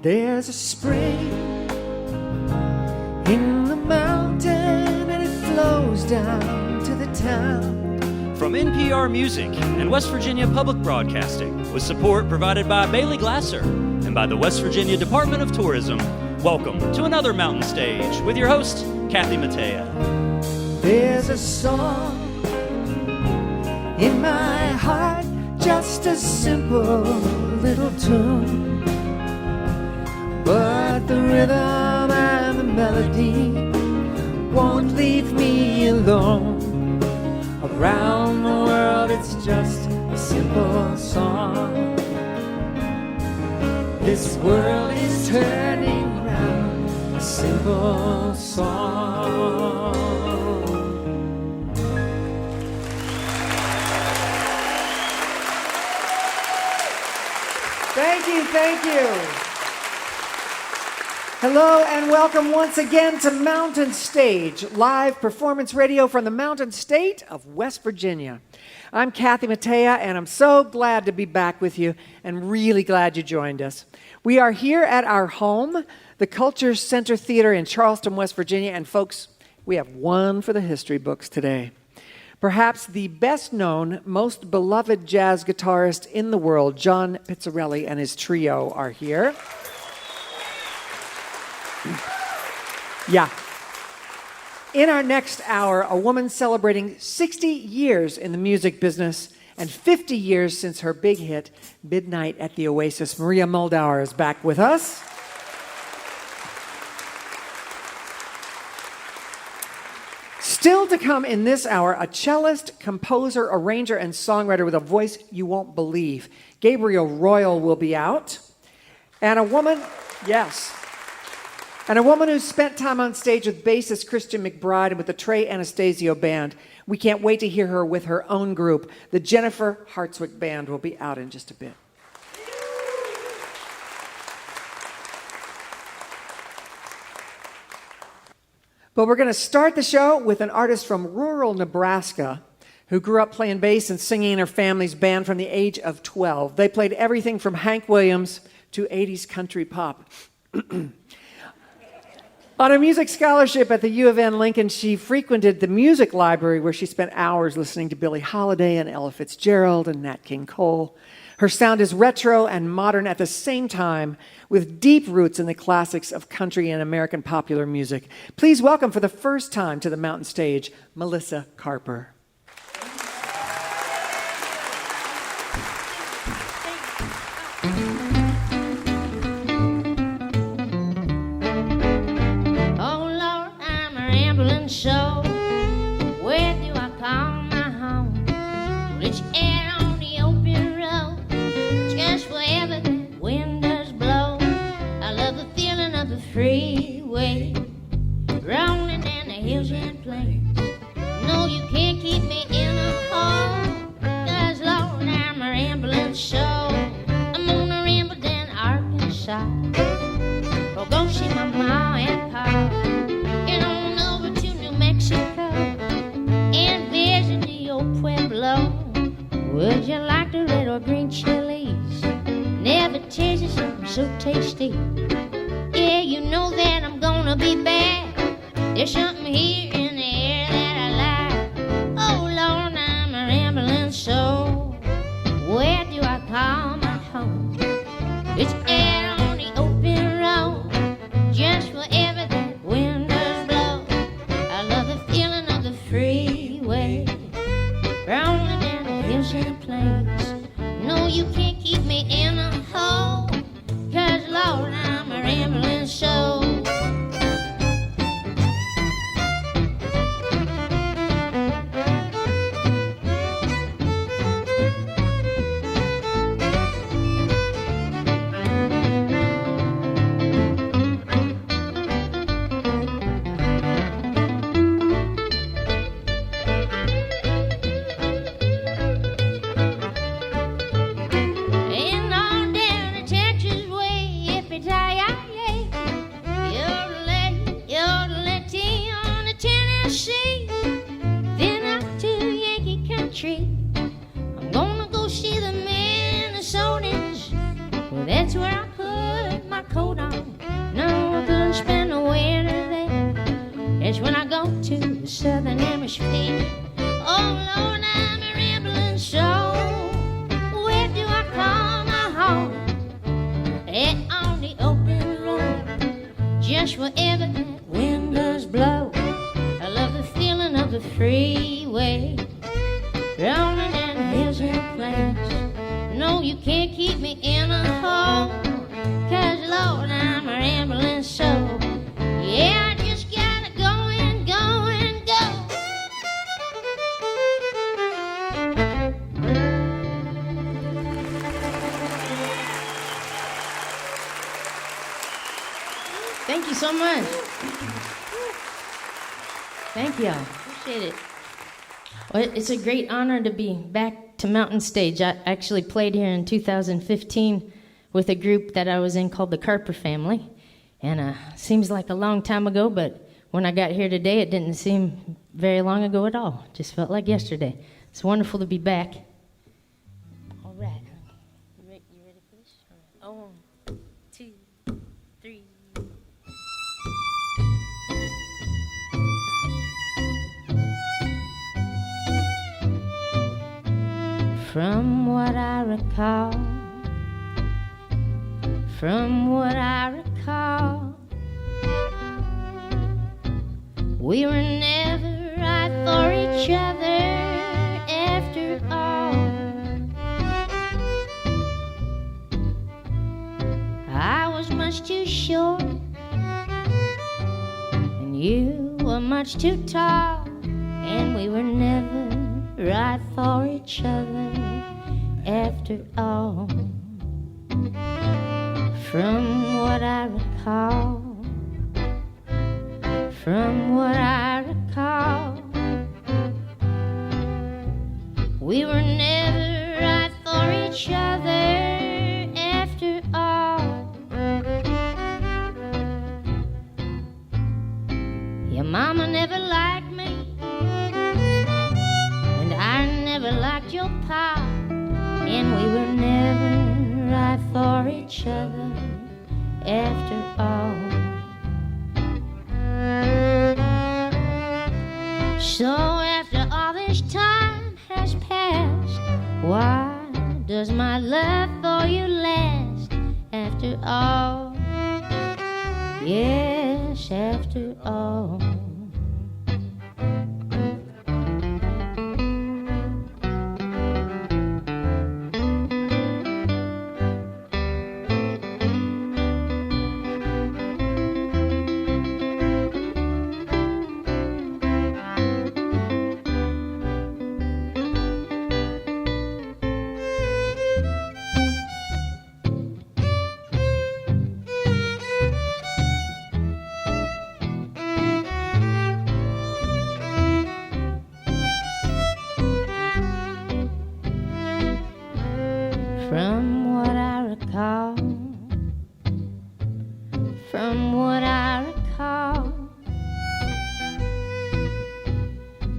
There's a spring in the mountain and it flows down to the town. From NPR Music and West Virginia Public Broadcasting, with support provided by Bailey Glasser and by the West Virginia Department of Tourism, welcome to another Mountain Stage with your host, Kathy Mattea. There's a song in my heart, just a simple little tune, but the rhythm and the melody won't leave me alone. Around the world it's just a simple song. This world is turning round, a simple song. Thank you, thank you. Hello and welcome once again to Mountain Stage, live performance radio from the Mountain State of West Virginia. I'm Kathy Mattea, and I'm so glad to be back with you and really glad you joined us. We are here at our home, the Culture Center Theater in Charleston, West Virginia, and folks, we have one for the history books today. Perhaps the best-known, most beloved jazz guitarist in the world, John Pizzarelli, and his trio are here. Yeah. In our next hour, a woman celebrating 60 years in the music business and 50 years since her big hit, Midnight at the Oasis. Maria Muldaur is back with us. Still to come in this hour, a cellist, composer, arranger, and songwriter with a voice you won't believe. Gabriel Royal will be out. And a woman, yes, and a woman who spent time on stage with bassist Christian McBride and with the Trey Anastasio Band. We can't wait to hear her with her own group. The Jennifer Hartswick Band will be out in just a bit. But we're going to start the show with an artist from rural Nebraska who grew up playing bass and singing in her family's band from the age of 12. They played everything from Hank Williams to 80s country pop. On a music scholarship at the U of N Lincoln, she frequented the music library where she spent hours listening to Billie Holiday and Ella Fitzgerald and Nat King Cole. Her sound is retro and modern at the same time, with deep roots in the classics of country and American popular music. Please welcome for the first time to the Mountain Stage, Melissa Carper. So, where do I call my home? Rich air on the open road, just wherever the wind does blow. I love the feeling of the freeway, rolling down the hills and plains. No, you can't keep me in a hole, 'cause Lord, I'm a rambling soul. I'm on a ramble down Arkansas, go see my ma and pa. And visit the old Pueblo. Would you like the little green chilies? Never tasted something so tasty. Yeah, you know that I'm gonna be back. There's something here in the air that I like. Oh Lord, I'm a rambling soul. Where do I call my home? It's out on the open road, just wherever that wind does blow. I love the feeling of the freeway, rolling down the hills and plains. No, you can't keep me in a hole, 'cause Lord, I'm a rambling soul. I'm gonna go see the Minnesotans. Well, that's where I put my coat freeway, rolling down the hills and plains. No, you can't keep me in a hole, 'cause Lord, I'm a rambling soul. Yeah, I just gotta go and go and go. Thank you so much. Thank you. Appreciate it. Well, it's a great honor to be back to Mountain Stage. I actually played here in 2015 with a group that I was in called the Carper family. And seems like a long time ago, but when I got here today, it didn't seem very long ago at all. Just felt like yesterday. It's wonderful to be back. All right. You ready for this? All right. 1, 2, 3. From what I recall, we were never right for each other after all. I was much too short, and you were much too tall, and we were never right for each other after all. From what I recall, we were never right for each other after all. Your mama never liked me, and I never liked your pa, and we were never right for each other after all. So after all this time has passed, why does my love for you last after all? Yes, after all.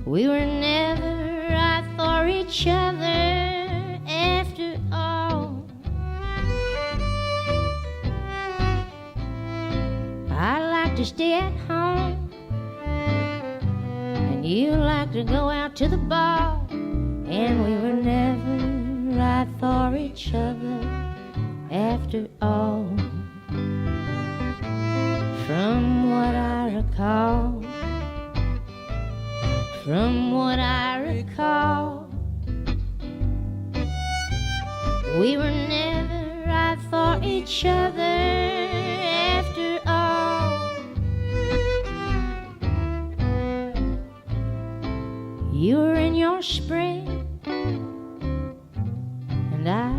We were never right for each other after all. I like to stay at home, and you like to go out to the bar, and we were never right for each other after all. From what I recall, we were never right for each other after all. You were in your spring, and I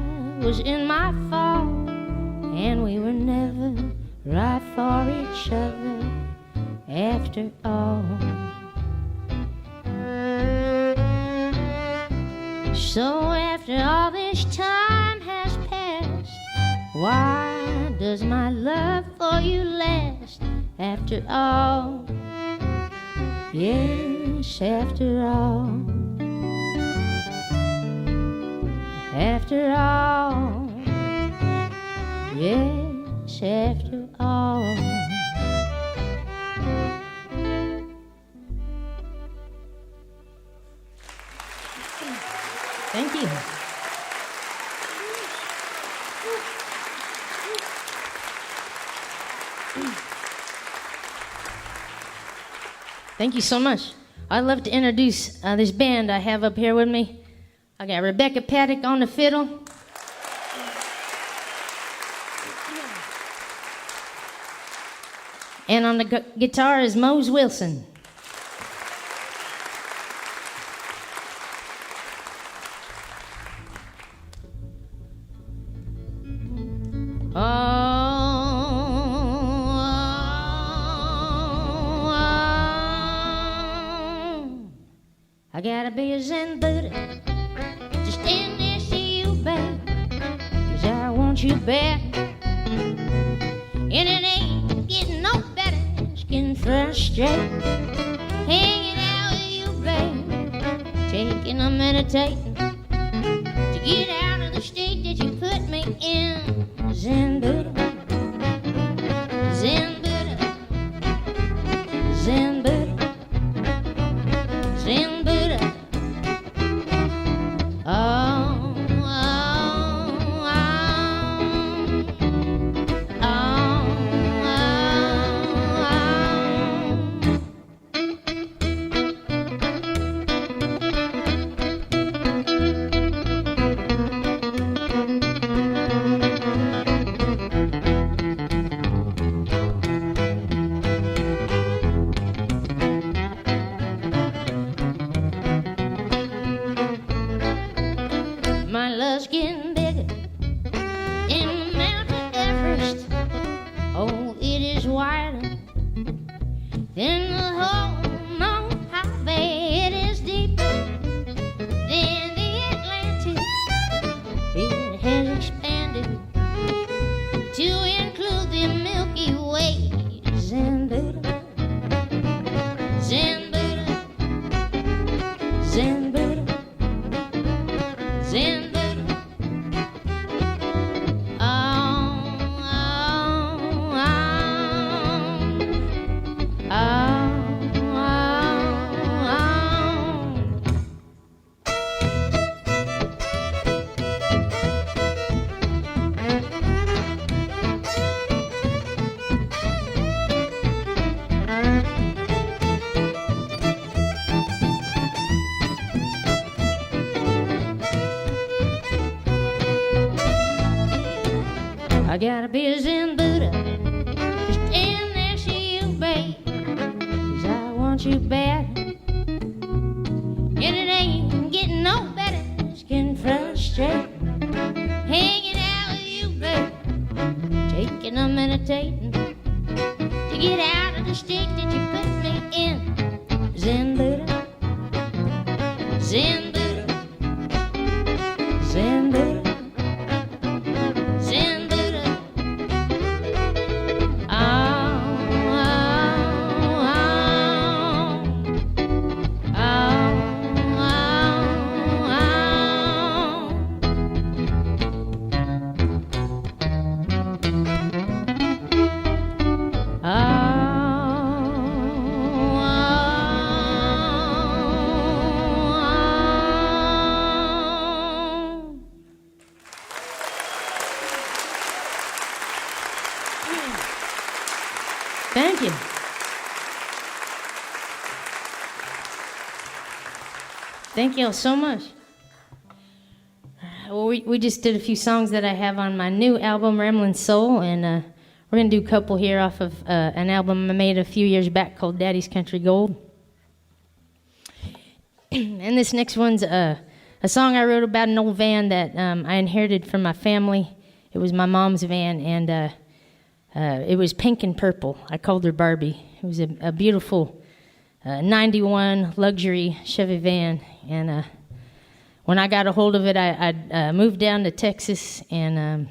was in my fall, and we were never right for each other after all. So after all this time has passed, why does my love for you last after all? Yes, after all. After all. Yes, after all. Thank you. Thank you so much. I'd love to introduce this band I have up here with me. I got Rebecca Paddock on the fiddle. And on the guitar is Mose Wilson. I gotta be a Zen Buddha, just in there, see you back, 'cause I want you back. And it ain't getting no better, it's getting frustrated, hanging out with you, babe, taking a meditating, to get out of the state that you put me in. Zen Buddha, Zen Buddha, Zen Buddha, Zen Buddha. Oh, oh, oh, my love's getting bigger in Mount Everest. Oh, it is wider than the whole Mojave. It is deeper than the Atlantic. It has expanded to include the Milky Way. Zen Buddha, Zen Buddha, Zen Buddha, Zen Buddha. I gotta be a Zen Buddha, just in there, see you, babe, 'cause I want you bad. And it ain't getting no better, it's getting frustrated, hanging out with you, babe, taking a meditating, to get out of the state that you put me in. Zen Buddha, Zen Buddha, Zen Buddha, Zen Buddha. Thank you. Thank you all so much. Well, we just did a few songs that I have on my new album, Ramblin' Soul, and we're going to do a couple here off of an album I made a few years back called Daddy's Country Gold. And this next one's a song I wrote about an old van that I inherited from my family. It was my mom's van, and it was pink and purple. I called her Barbie. It was a beautiful 91 luxury Chevy van. And when I got a hold of it, I moved down to Texas, and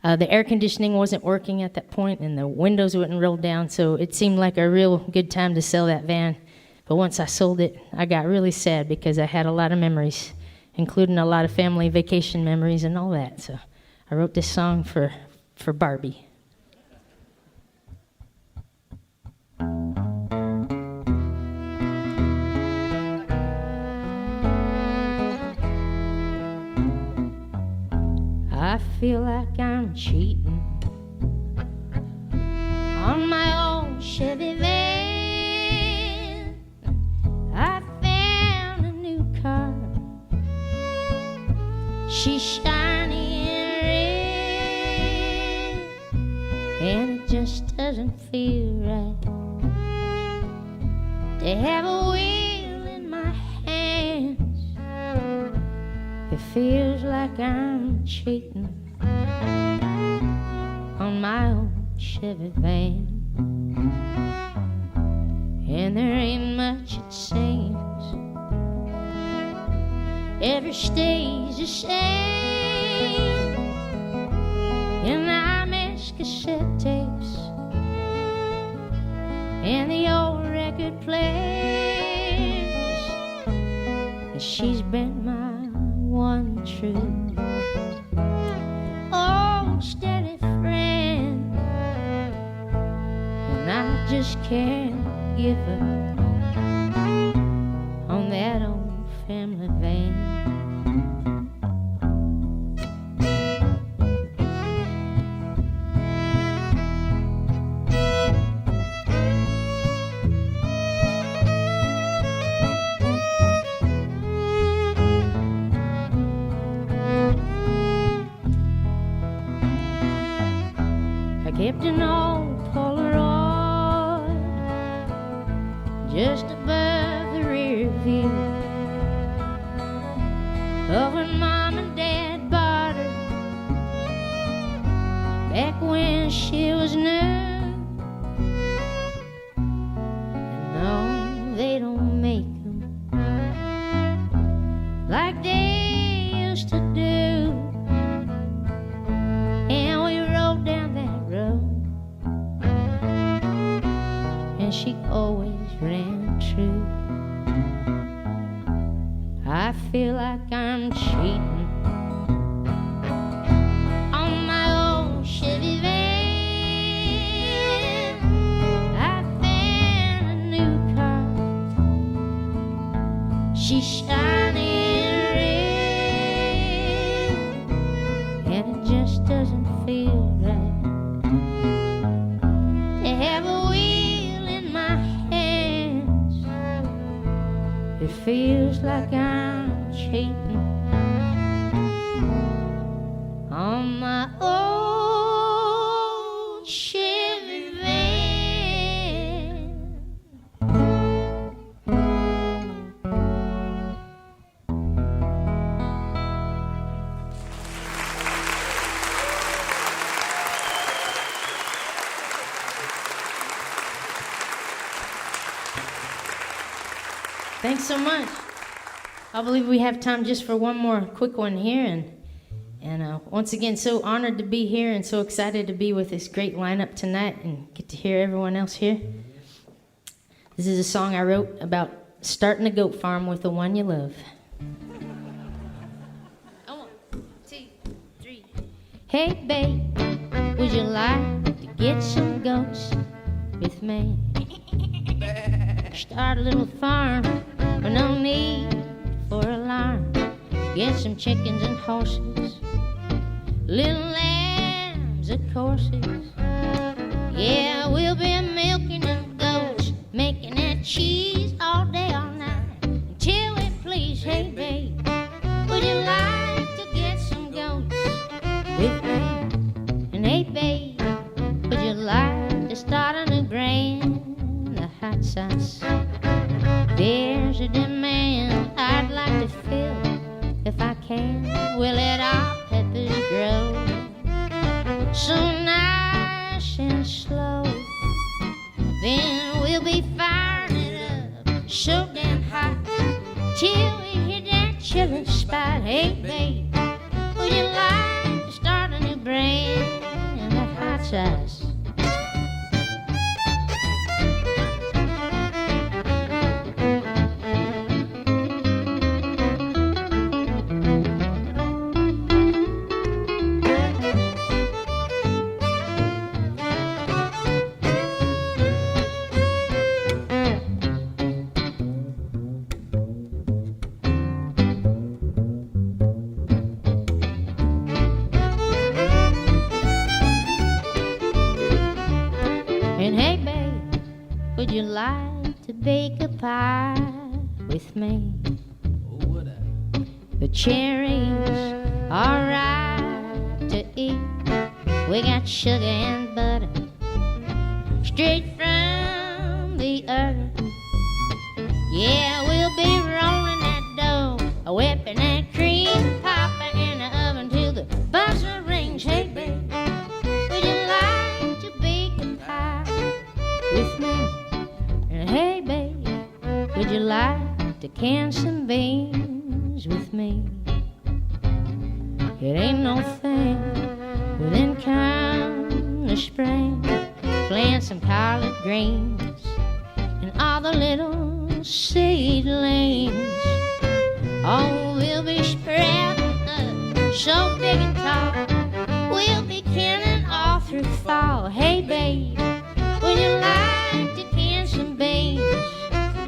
the air conditioning wasn't working at that point, and the windows wouldn't roll down, so it seemed like a real good time to sell that van. But once I sold it, I got really sad because I had a lot of memories, including a lot of family vacation memories and all that. So I wrote this song for Barbie. I feel like I'm cheating on my old Chevy van. She's shiny and red, and it just doesn't feel right to have a wheel in my hands. It feels like I'm cheating on my old Chevy van, and there ain't much it seems ever stays the same. And I miss cassette tapes and the old record players, and she's been my one true, oh, steady friend, and I just can't give up on that old family van. Kept an old Polaroid just above the rear view of when Mom and Dad bought her back when she was new. And no, they don't make them like they used to do. And we rode down that road, and she always ran true. I feel like I'm cheating on my old Chevy van. I found a new car, she's shiny and red, and it just doesn't feel right to have a wheel in my hands. It feels like I'm cheating on my old Chevy van. Thanks so much. I believe we have time just for one more quick one here, and once again, so honored to be here and so excited to be with this great lineup tonight and get to hear everyone else here. This is a song I wrote about starting a goat farm with the one you love. 1, 2, 3. Hey babe, would you like to get some goats with me? Start a little farm with no need for alarm. Get some chickens and horses, little lambs of courses. Yeah, we'll be milking them goats, making that cheese all day, all night, until we please. Hey babe, would you like to get some goats with me? And hey babe, would you like to start a new brand of hot sauce? There's a demand I'd like to fill if I can. We'll let our peppers grow so nice and slow. Then we'll be firing it up so damn hot till we hit that chilling spot. Hey babe, would you like to start a new brand of hot sauce? Would you like to bake a pie with me? The cherries alright to eat. We got sugar and butter straight from the earth. Yeah, we'll be rolling that dough, whipping that cream, popping in the oven till the buzzer rings. Hey, babe, would you like to bake a pie with me? And hey, babe, would you like to can some beans with me? It ain't no thing within kind of spring, plant some collard greens and all the little seedlings. Oh, we'll be sprouting so big and tall, we'll be canning all through fall. Hey, babe, would you like to can some beans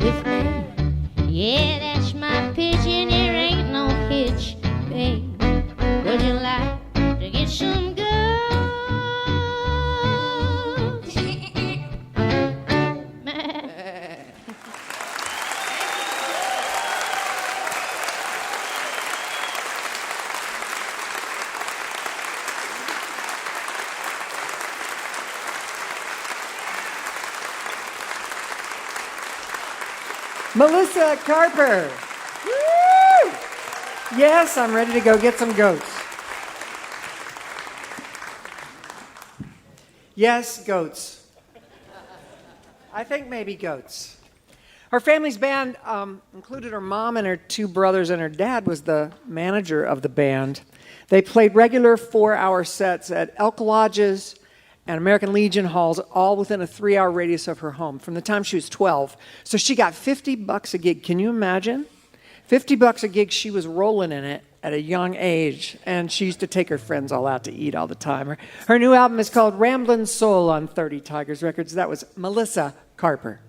with me? Yeah, that's my pitch and there ain't no hitch, babe. Would you like to get some goats? Melissa Carper. Woo! Yes, I'm ready to go get some goats. Yes, goats. I think maybe goats. Her family's band included her mom and her two brothers, and her dad was the manager of the band. They played regular 4-hour sets at Elk Lodges and American Legion halls, all within a 3-hour radius of her home from the time she was 12. So she got $50 a gig. Can you imagine? $50 a gig. She was rolling in it at a young age, and she used to take her friends all out to eat all the time. Her new album is called Ramblin' Soul on 30 Tigers Records. That was Melissa Carper.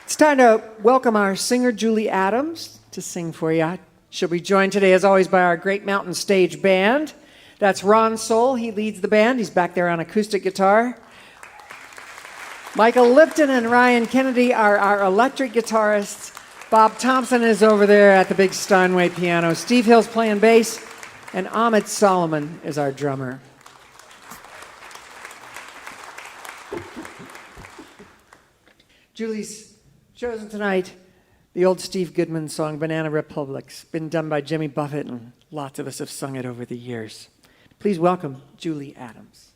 It's time to welcome our singer, Julie Adams, to sing for you. She'll be joined today, as always, by our Great Mountain Stage Band. That's Ron Soul. He leads the band. He's back there on acoustic guitar. Michael Lipton and Ryan Kennedy are our electric guitarists. Bob Thompson is over there at the big Steinway piano. Steve Hill's playing bass. And Ahmed Solomon is our drummer. Julie's chosen tonight the old Steve Goodman song, Banana Republic's been done by Jimmy Buffett, and lots of us have sung it over the years. Please welcome Julie Adams.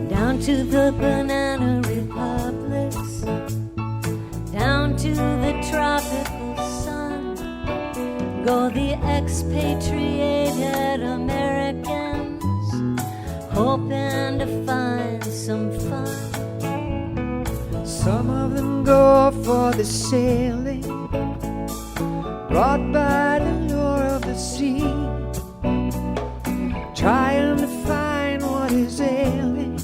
Down to the banana republics, down to the tropical sun, go the expatriated Americans, hoping to find some fun. Some of them go for the sailing, brought by the lure of the sea, trying to find what is ailing,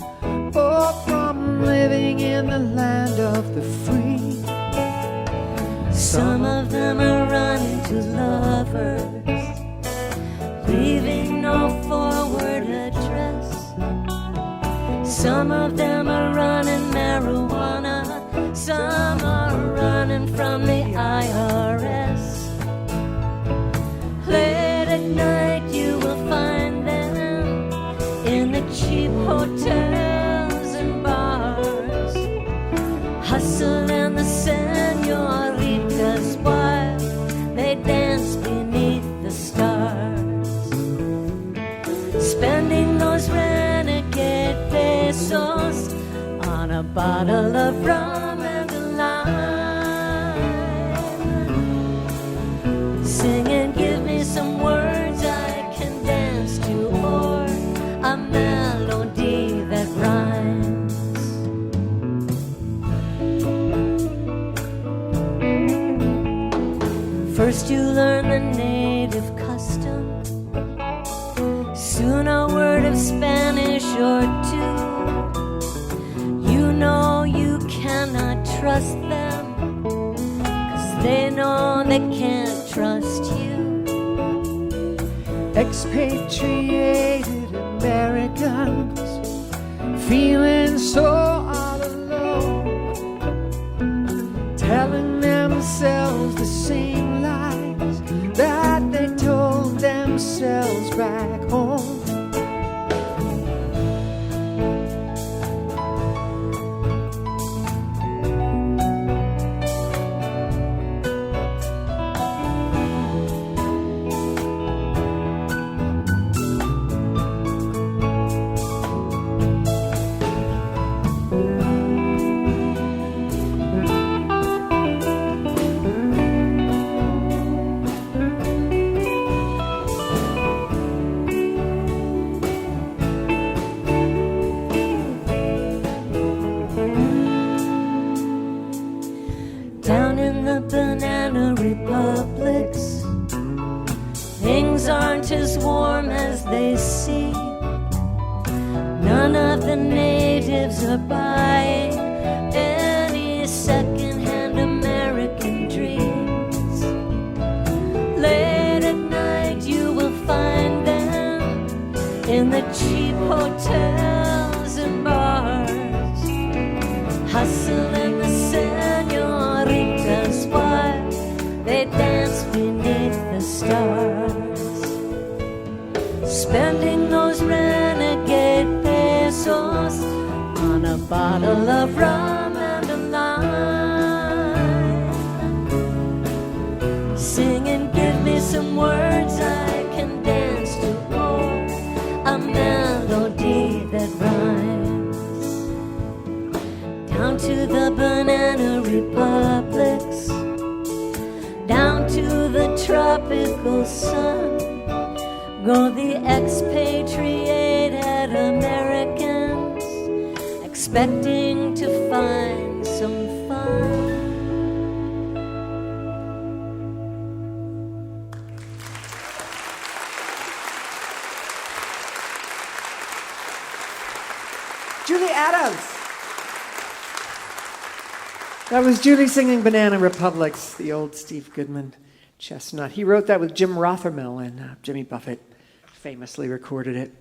or from living in the land of the free. Some of them are running to lovers, leaving no forward address. Some of them are running marijuana, some are running from the IRS. Late at night you will find them in the cheap hotels and bars, hustling the senoritas while they dance beneath the stars, spending those renegade pesos on a bottle of rum and a lime, singing, give me some words I can dance to, or a melody that rhymes. First you learn the native custom, soon a word of Spanish or two. You know you cannot trust them, 'cause they know they can't trust you. Expatriated Americans feeling so all alone, telling themselves the same lies that they told themselves back home. Down in the banana republics, things aren't as warm as they seem. None of the natives are buying any second-hand American dreams. Late at night you will find them in the cheap hotels and bars, hustling the senoritas while they dance beneath the stars, spending those renegade pesos on a bottle of rum and a lime, singing, give me some words I can dance to, or a melody that rhymes. Down to the banana republics, down to the tropical sun, go the expatriated Americans, expecting to find some fun. Julie Adams. That was Julie singing Banana Republics, the old Steve Goodman chestnut. He wrote that with Jim Rothermel, and Jimmy Buffett famously recorded it.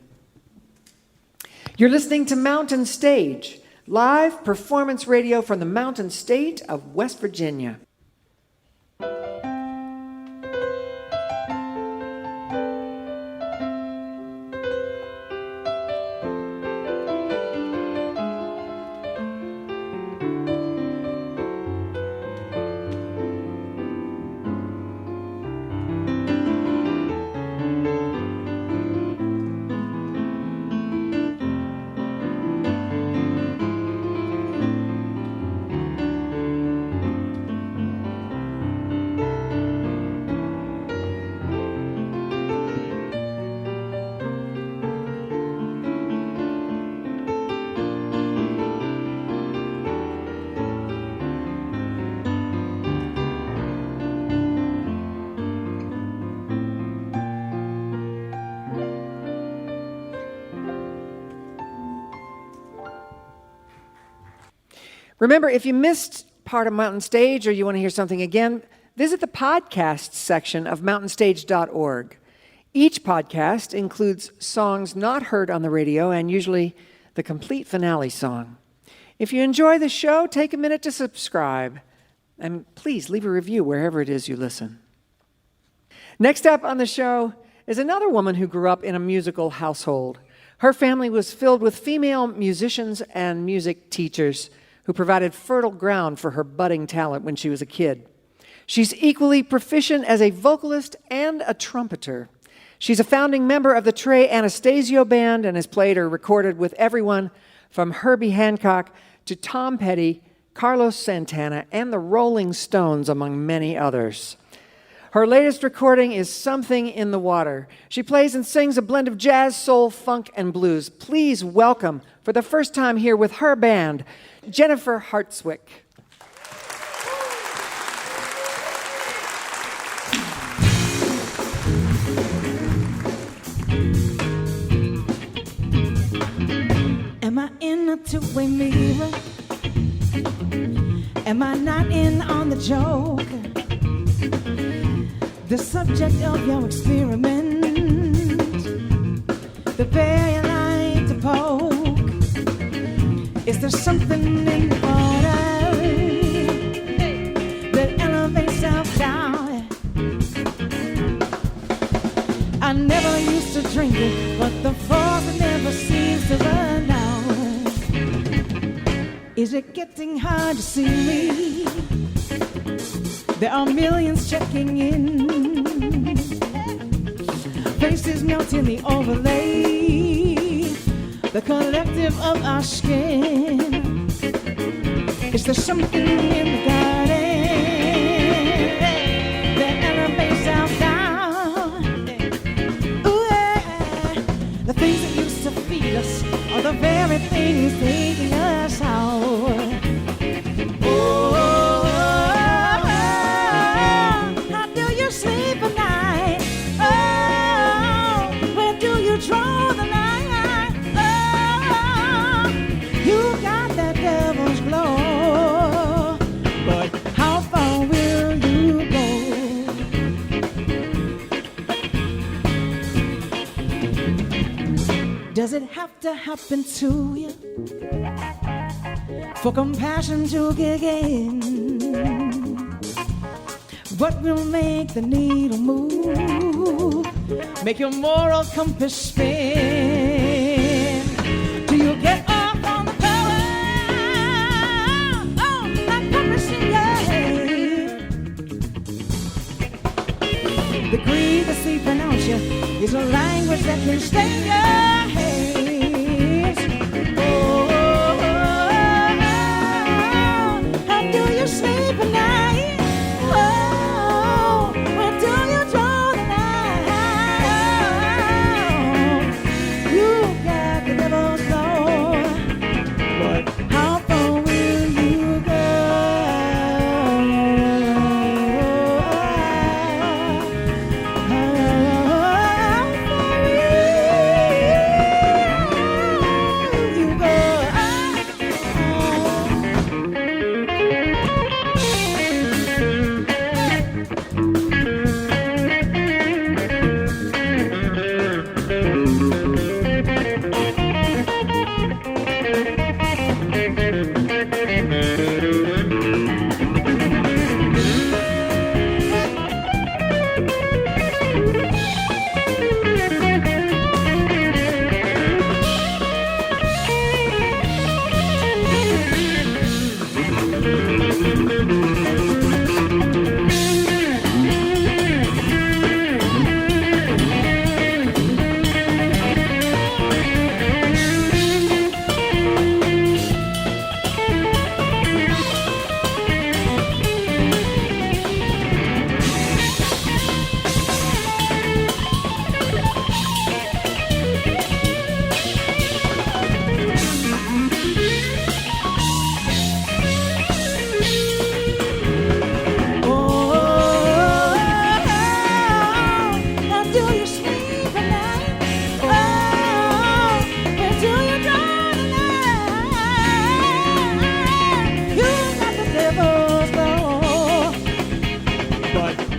You're listening to Mountain Stage, live performance radio from the Mountain State of West Virginia. Remember, if you missed part of Mountain Stage or you want to hear something again, visit the podcast section of mountainstage.org. Each podcast includes songs not heard on the radio and usually the complete finale song. If you enjoy the show, take a minute to subscribe. And please leave a review wherever it is you listen. Next up on the show is another woman who grew up in a musical household. Her family was filled with female musicians and music teachers who provided fertile ground for her budding talent when she was a kid. She's equally proficient as a vocalist and a trumpeter. She's a founding member of the Trey Anastasio Band and has played or recorded with everyone from Herbie Hancock to Tom Petty, Carlos Santana, and the Rolling Stones, among many others. Her latest recording is Something in the Water. She plays and sings a blend of jazz, soul, funk, and blues. Please welcome, for the first time here with her band, Jennifer Hartswick. Am I in a two-way mirror? Am I not in on the joke? The subject of your experiment, the very line to poke. Is there something in the water that elevates self-doubt? I never used to drink it, but the faucet never seems to run out. Is it getting hard to see me? There are millions checking in, faces melt in the overlay, the collective of our skin. Is there something in the garden that elevates self-doubt? Ooh, yeah. The things that used to feed us are the very things taking us out. Oh, how do you sleep at night? Oh, where do you draw the line? Oh, you got that devil's glow, but how far will you go? Does it have to happen to you for compassion to kick in? What will make the needle move, make your moral compass spin? Do you get off on the power? Oh, like publishing, yeah. The greed that they pronounce you is a language that can stay in your head. Sleep at night. Oh, where do you draw the line? You got the devil's law, but how far will you go?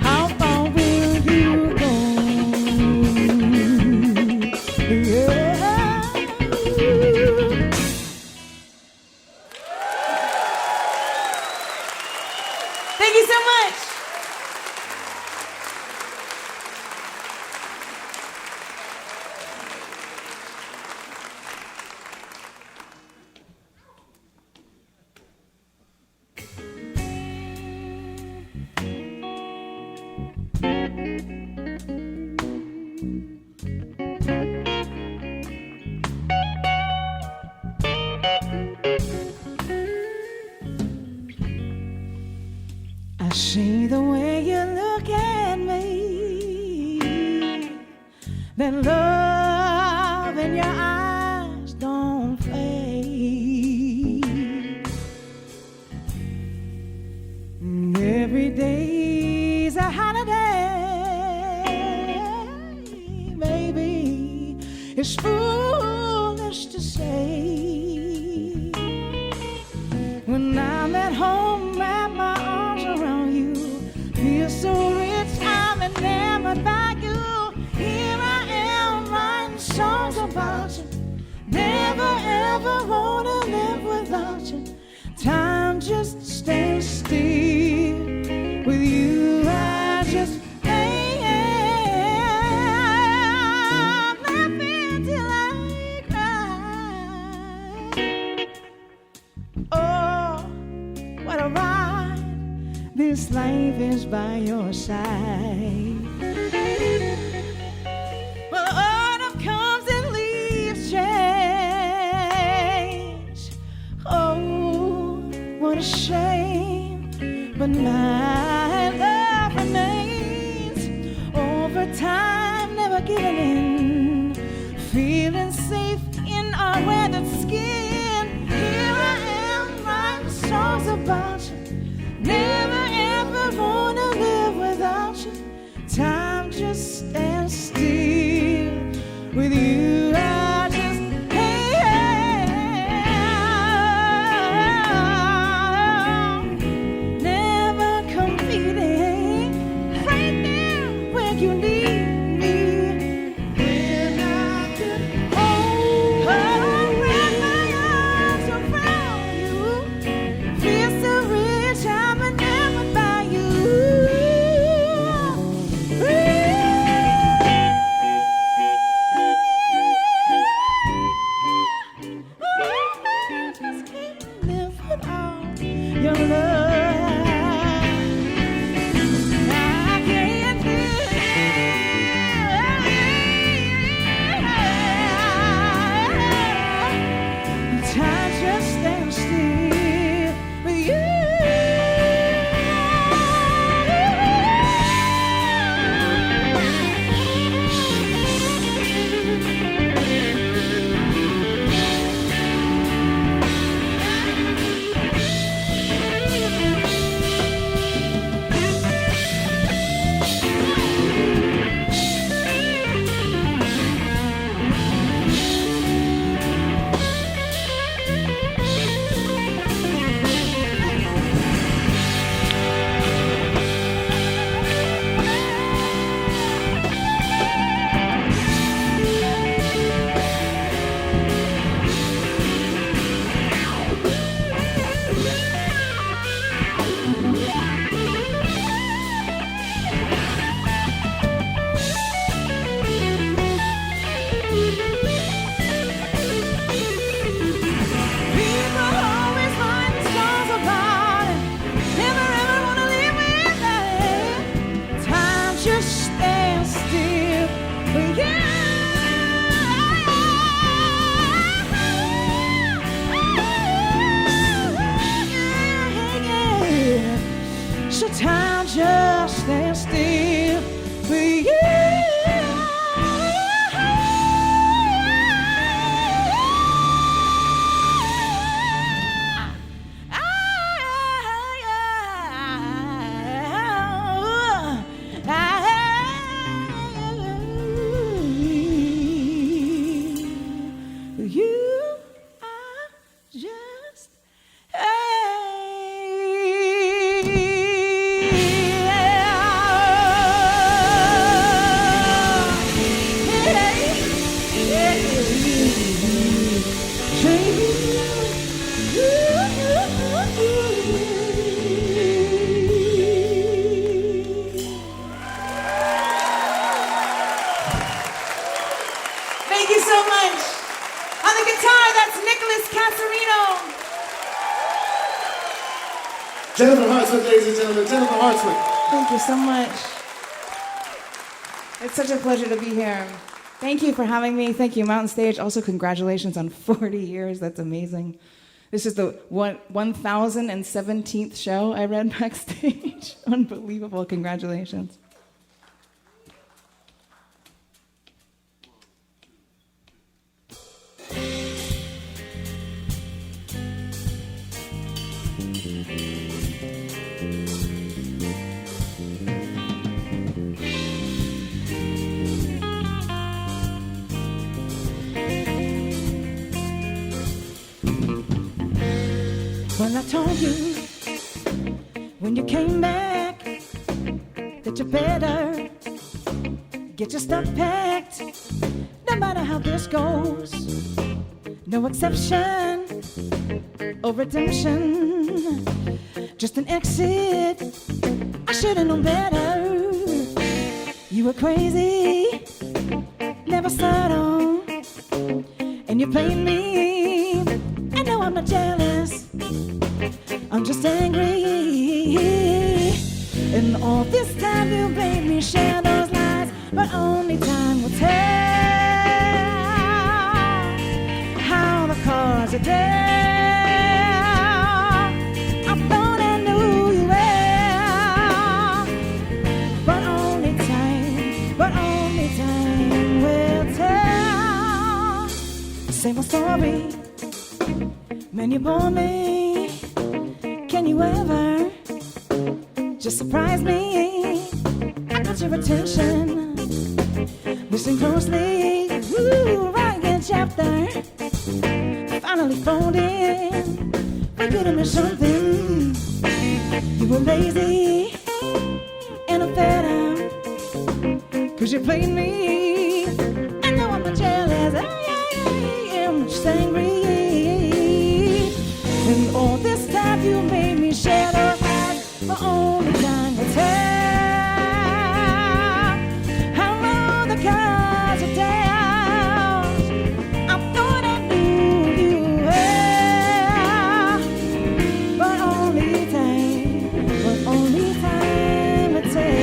How far will you go? Thank you so much. I see the way you look at me, that love in your eyes don't fade. Every day's a holiday, baby. It's foolish to say you. Time just stands still. With you, I just am laughing till I cry. Oh, what a ride this life is by your side. Well, autumn comes and leaves change. Oh, what a shame, but my love remains. Over time, never giving in, feeling safe in our weathered skin. Here I am, writing songs about you. Never ever wanna live without you. Time just stands still. With you, I just never competing. Right there where you need me. When I could wrap my arms around you. Feel so rich, I'm enamored by you. Just can't live without your love. I can't live. Time just stands still with you. People always find songs about it. Never ever wanna live without it. Time just stands still with you. So time just stands still with you. You are just Thank you so much. On the guitar, that's Nicholas Casarino. Jennifer Hartswick, ladies and gentlemen. Jennifer Hartswick. Thank you so much. It's such a pleasure to be here. Thank you for having me. Thank you, Mountain Stage. Also, congratulations on 40 years. That's amazing. This is the 1017th show I read backstage. Unbelievable. Congratulations. When I told you, when you came back, that you better get your stuff packed. No matter how this goes, no exception. or redemption, just an exit. I should have known better. You were crazy, never settled, and you played me. And now I'm not jealous, I'm just angry. And all this time you made me share those lies, but only time will tell how the cards are dealt. I thought I knew you well, but only time will tell. Same old story, man, you bore me. Can you ever just surprise me? Got your attention, listen closely. Ooh, right in chapter, finally phoned in. For you to miss something. You were lazy and I'm fed up, 'cause you played me. And now I'm not jealous, I'm just angry. And all this time you made me share those eyes, but only time will tell how long the cards are dealt. I thought I knew you well, but only time will tell.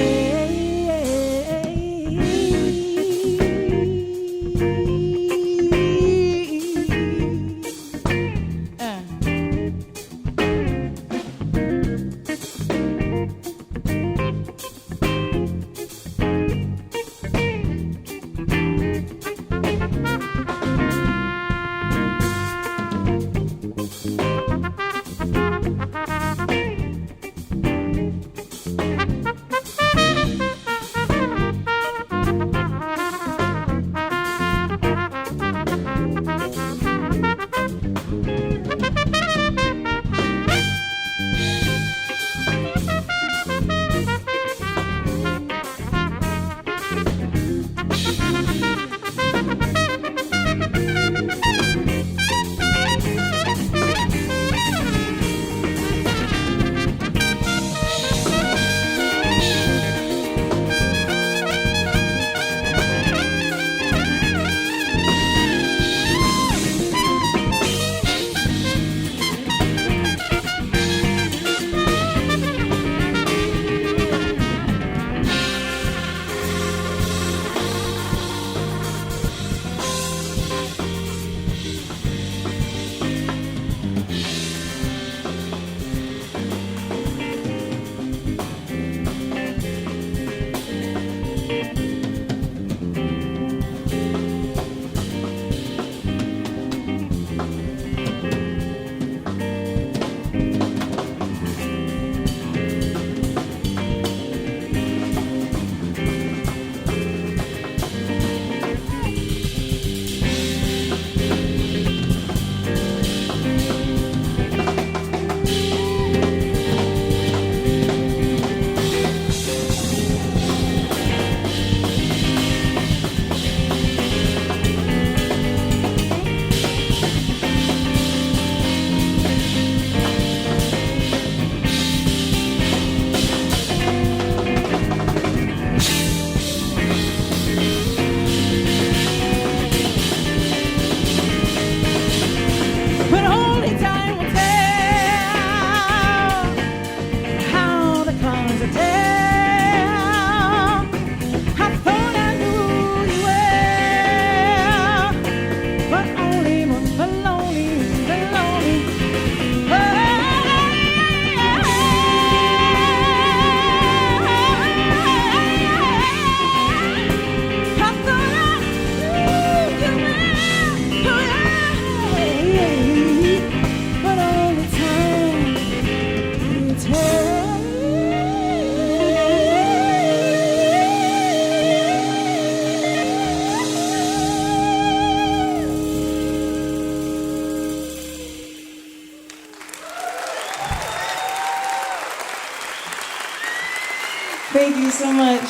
Thank you so much.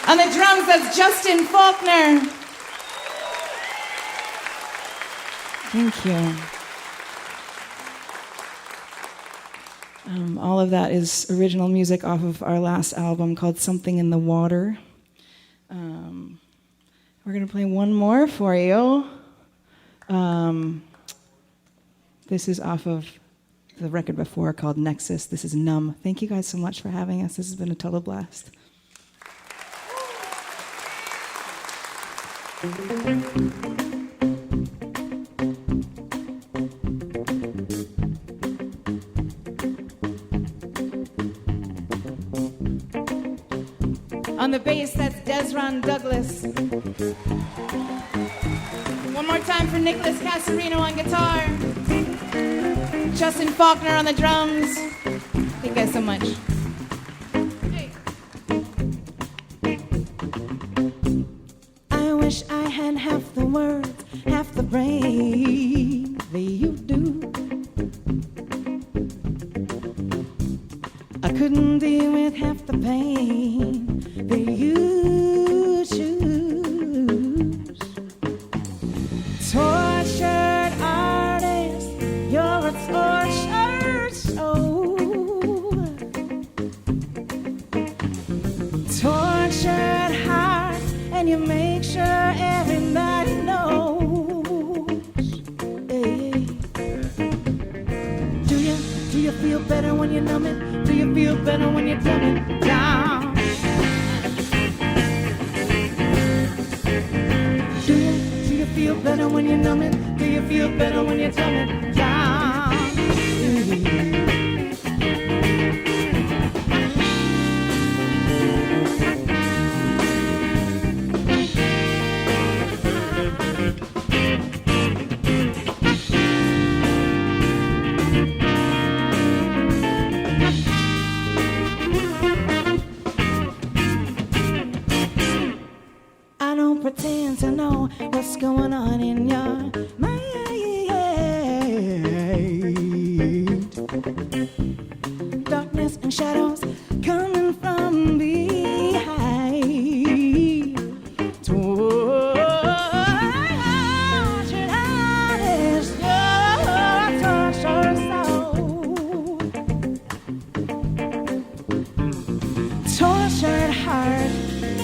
On the drums, that's Justin Faulkner. Thank you. All of that is original music off of our last album called Something in the Water. We're going to play one more for you. This is off of the record before called Nexus. This is Numb. Thank you guys so much for having us. This has been a total blast. On the bass, that's Desron Douglas. One more time for Nicholas Casarino on guitar. Justin Faulkner on the drums. Thank you guys so much. Hey. I wish I had half the words, half the brain that you do. I couldn't deal with half the pain that you choose. Tortured artist, you're a tortured soul. Tortured heart, and you make sure everybody knows. Hey. Do you feel better when you numb it? Do you feel better when you dumb it down? Do you feel better when you numb it? Do you feel better when you dumb it down? I don't pretend to know what's going on in your mind. Darkness and shadows coming from behind. Tortured artist, your tortured soul. Tortured heart,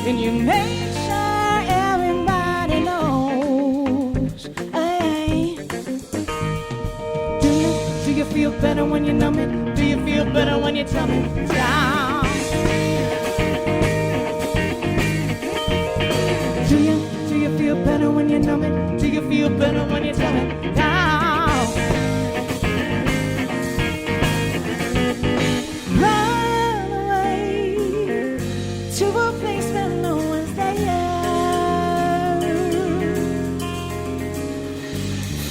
and you make sure everybody knows. Hey. Do you feel better when you numb it? Do you feel better when you dumb it down? Do you feel better when you numb it? Do you feel better when you dumb it down? Run away to a place where no one's there.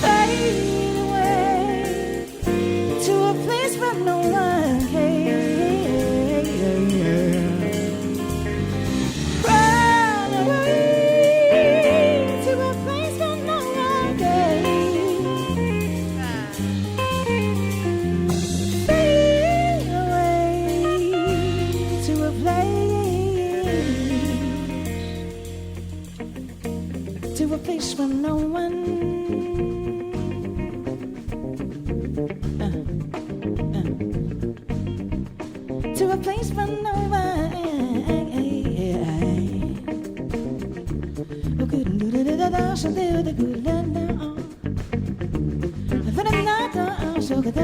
Fade away to a place where no one cares. Run away to a place where no one cares. Fade away to a place where no one. To a place where no one. Oh, good. So do the good. So good.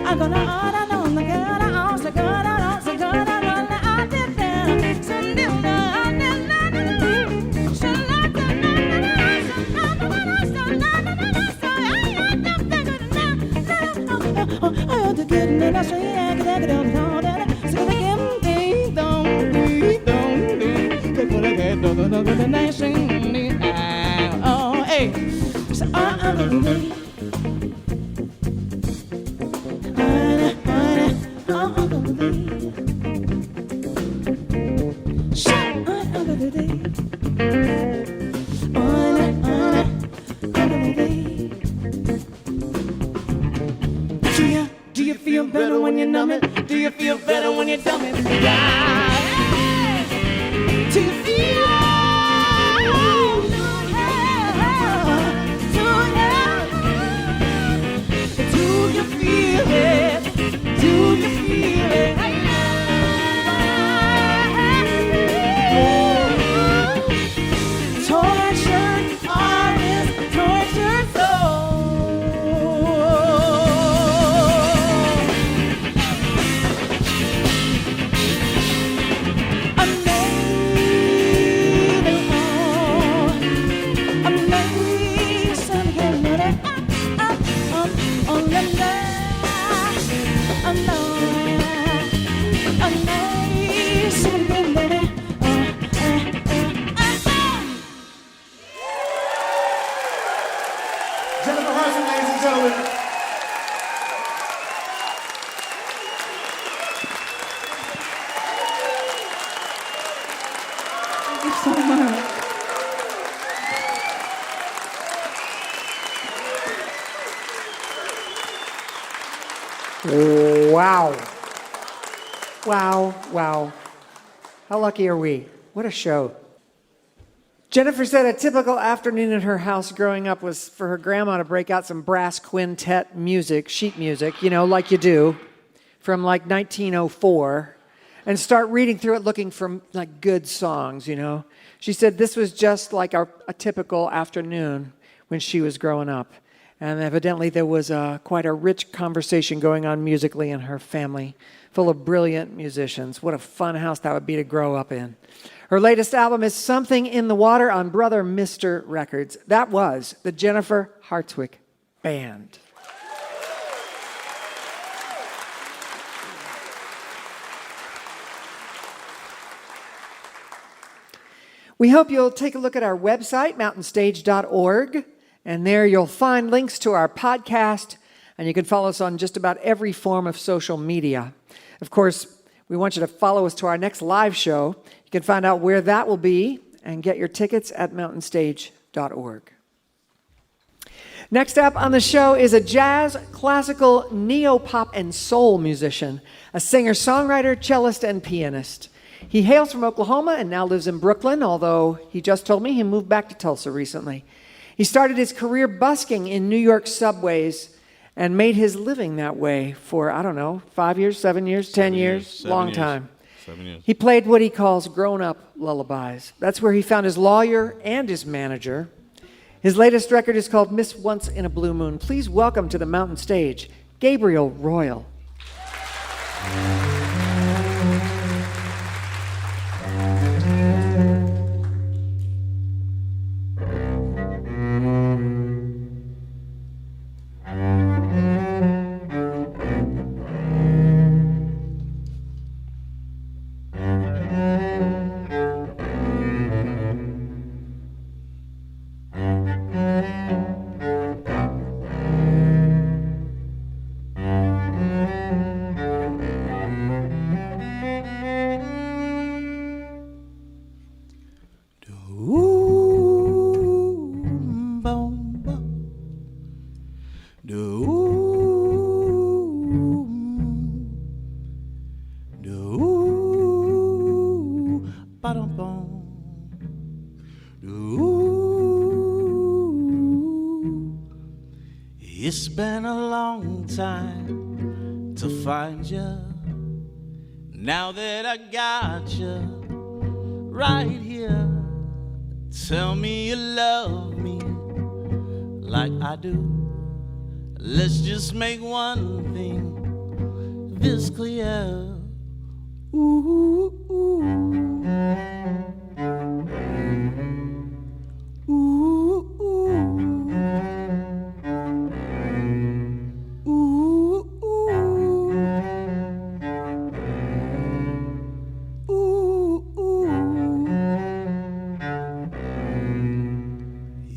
I'm gonna order on the girl, also good, also good, oh, hey, so I'm Do you feel? Do you feel it? Do you feel it? Tortured artist, tortured soul. Jennifer Hartswick, ladies and gentlemen. Thank you so much. Wow. Wow, wow. How lucky are we? What a show. Jennifer said a typical afternoon at her house growing up was for her grandma to break out some brass quintet music, sheet music, you know, like you do, from like 1904, and start reading through it looking for like good songs, you know. She said this was just like a typical afternoon when she was growing up. And evidently there was quite a rich conversation going on musically in her family, full of brilliant musicians. What a fun house that would be to grow up in. Her latest album is Something in the Water on Brother Mister Records. That was the Jennifer Hartswick Band. We hope you'll take a look at our website, mountainstage.org, and there you'll find links to our podcast, and you can follow us on just about every form of social media. Of course, we want you to follow us to our next live show. You can find out where that will be and get your tickets at mountainstage.org. Next up on the show is a jazz, classical, neo-pop, and soul musician, a singer-songwriter, cellist, and pianist. He hails from Oklahoma and now lives in Brooklyn, although he just told me he moved back to Tulsa recently. He started his career busking in New York subways and made his living that way for, 5 years, 7 years, 10 years, long time. 7 years. He played what he calls grown-up lullabies. That's where he found his lawyer and his manager. His latest record is called Miss Once in a Blue Moon. Please welcome to the Mountain Stage, Gabriel Royal. It's been a long time to find you. Now that I got you right here, tell me you love me like I do. Let's just make one thing this clear. Ooh, ooh.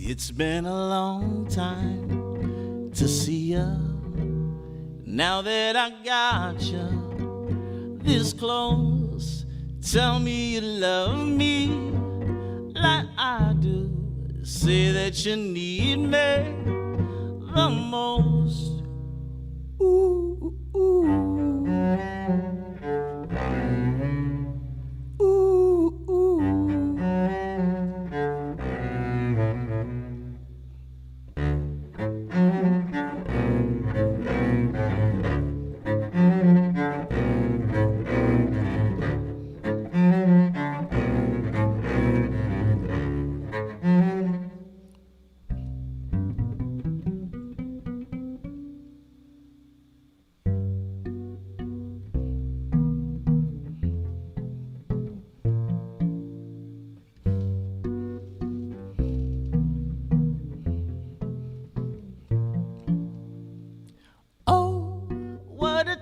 It's been a long time to see ya. Now that I got ya this close, tell me you love me like I do. Say that you need me the most. Ooh, ooh. Ooh, ooh.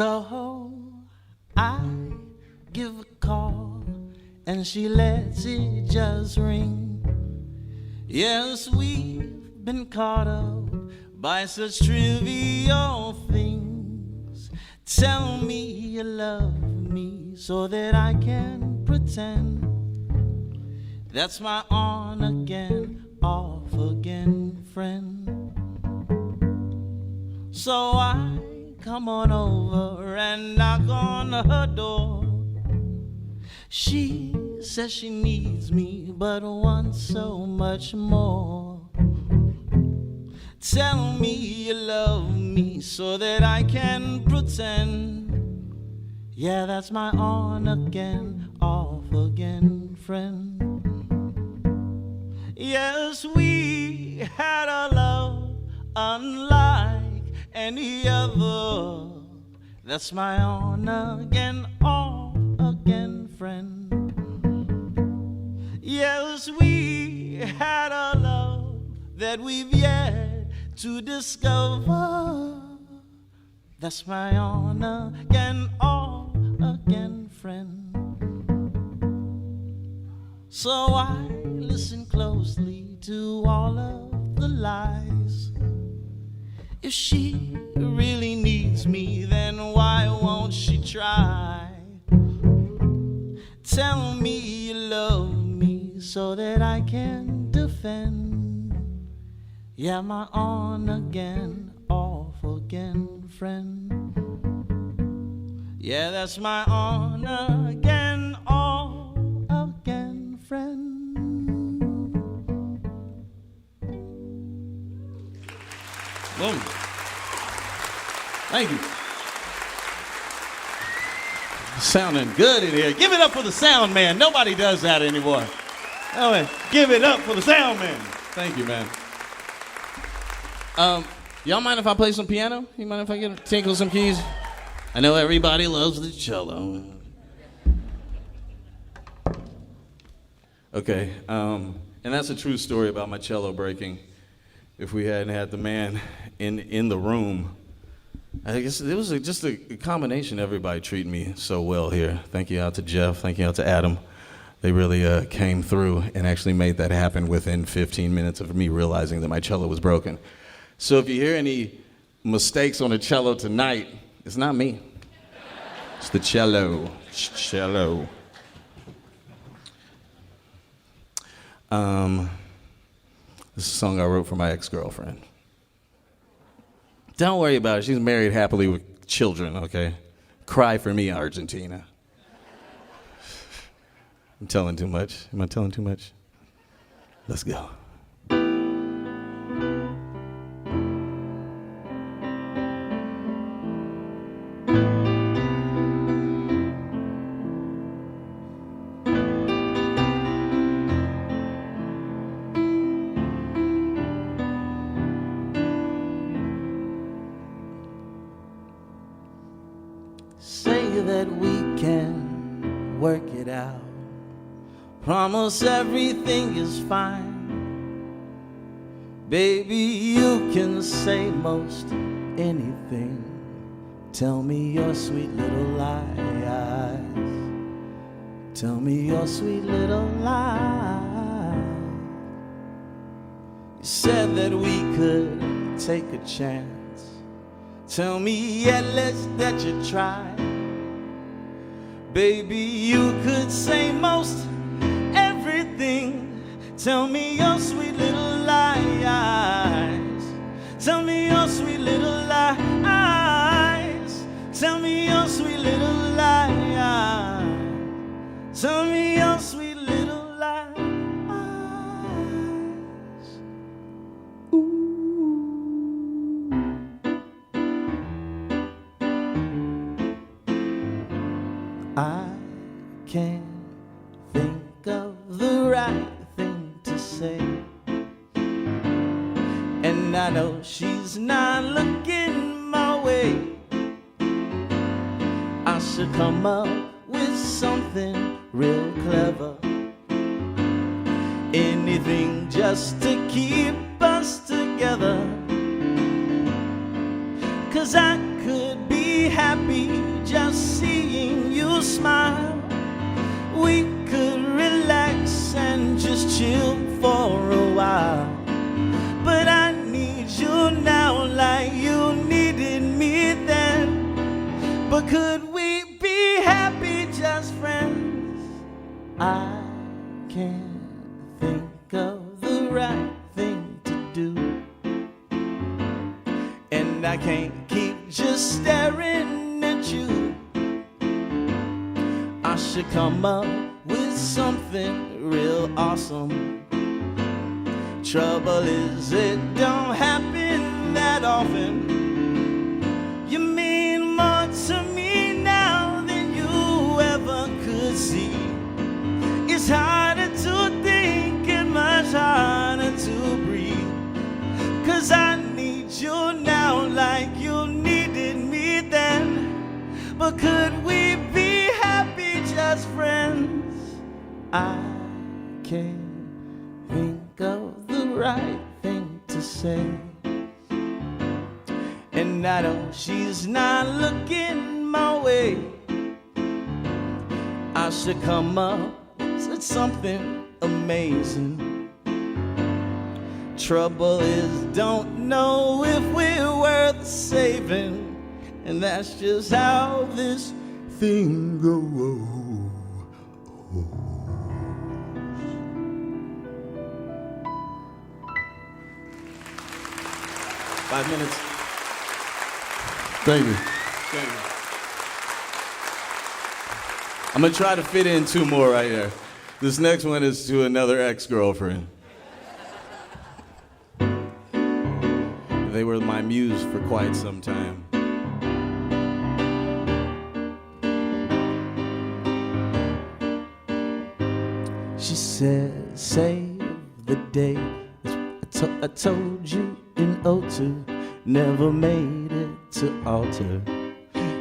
So I give a call and she lets it just ring. Yes, we've been caught up by such trivial things. Tell me you love me so that I can pretend. That's my on again, off again friend. So I come on over and knock on her door. She says she needs me, but wants so much more. Tell me you love me so that I can pretend. Yeah, that's my on again, off again friend. Yes, we had a love unlike any other. That's my on again, off again friend. Yes, we had a love that we've yet to discover. That's my on again, off again friend. So I listen closely to all of the lies. If she really needs me, then why won't she try? Tell me you love me so that I can defend. Yeah, my on again, off again friend. Yeah, that's my on again, off again friend. Boom. Thank you. Sounding good in here. Give it up for the sound man. Nobody does that anymore. Oh, man. Give it up for the sound man. Thank you, man. Y'all mind if I play some piano? You mind if I get tinkle some keys? I know everybody loves the cello. Okay, and that's a true story about my cello breaking. If we hadn't had the man in the room, I guess it was just a combination of everybody treating me so well here. Thank you out to Jeff. Thank you out to Adam. They really came through and actually made that happen within 15 minutes of me realizing that my cello was broken. So if you hear any mistakes on the cello tonight, it's not me. It's the cello. Cello. This is a song I wrote for my ex-girlfriend. Don't worry about it. She's married happily with children, okay? Cry for me, Argentina. I'm telling too much. Am I telling too much? Let's go. Say that we can work it out. Promise everything is fine. Baby, you can say most anything. Tell me your sweet little lies. Tell me your sweet little lies. You said that we could take a chance. Tell me at least that you tried. Baby, you could say most everything. Tell me your sweet little lies. Tell me your sweet little lies. Tell me your sweet little lies. Tell me your sweet little lies. Ooh. I can't think of the right thing to say, and I know she's not looking my way. I should come up with something real clever, anything just to keep us together. 'Cause I could be happy just seeing you smile. We could relax and just chill for a while. But I need you now like you needed me then. But could we be happy just friends? I can't think of the right thing to do, and I can't keep just staring at you. I should come up with something real awesome. Trouble is, it don't happen that often. You mean more to me now than you ever could see. It's harder to think and much harder to breathe. 'Cause I need you now like you needed me then. But could we be happy just friends? I can't think of the right thing to say. And I know she's not looking my way. I should come up with something amazing. Trouble is, don't know if we're worth saving. And that's just how this thing goes. 5 minutes. Thank you. Thank you. I'm gonna try to fit in 2 more right here. This next one is to another ex-girlfriend. They were my muse for quite some time. She said, save the day. I told you in '02, never made it to altar.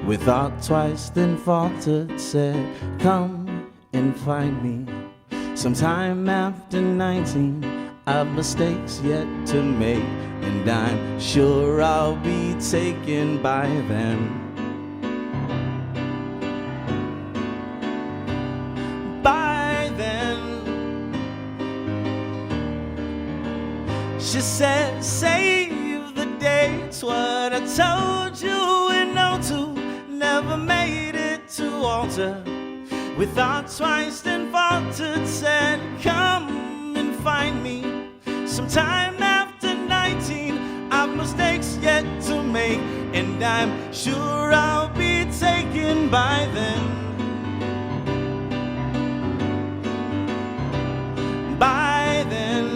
We thought twice, then faltered, said, come and find me. Sometime after 19, I've mistakes yet to make, and I'm sure I'll be taken by them. By then, she said, save the day. It's what I told you in '02, never made it to altar. We thought twice, then faltered, said, come and find me. Sometime after 19, I've mistakes yet to make, and I'm sure I'll be taken by then. By then,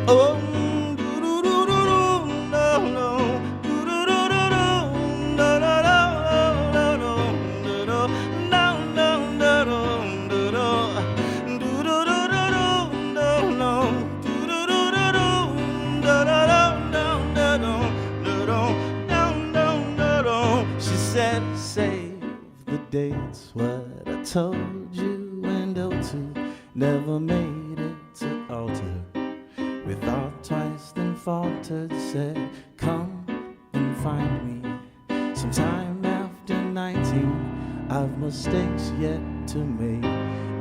oh. Dates what I told you and '02, never made it to altar. We thought twice, then faltered, said, come and find me. Sometime after 19, I've mistakes yet to make,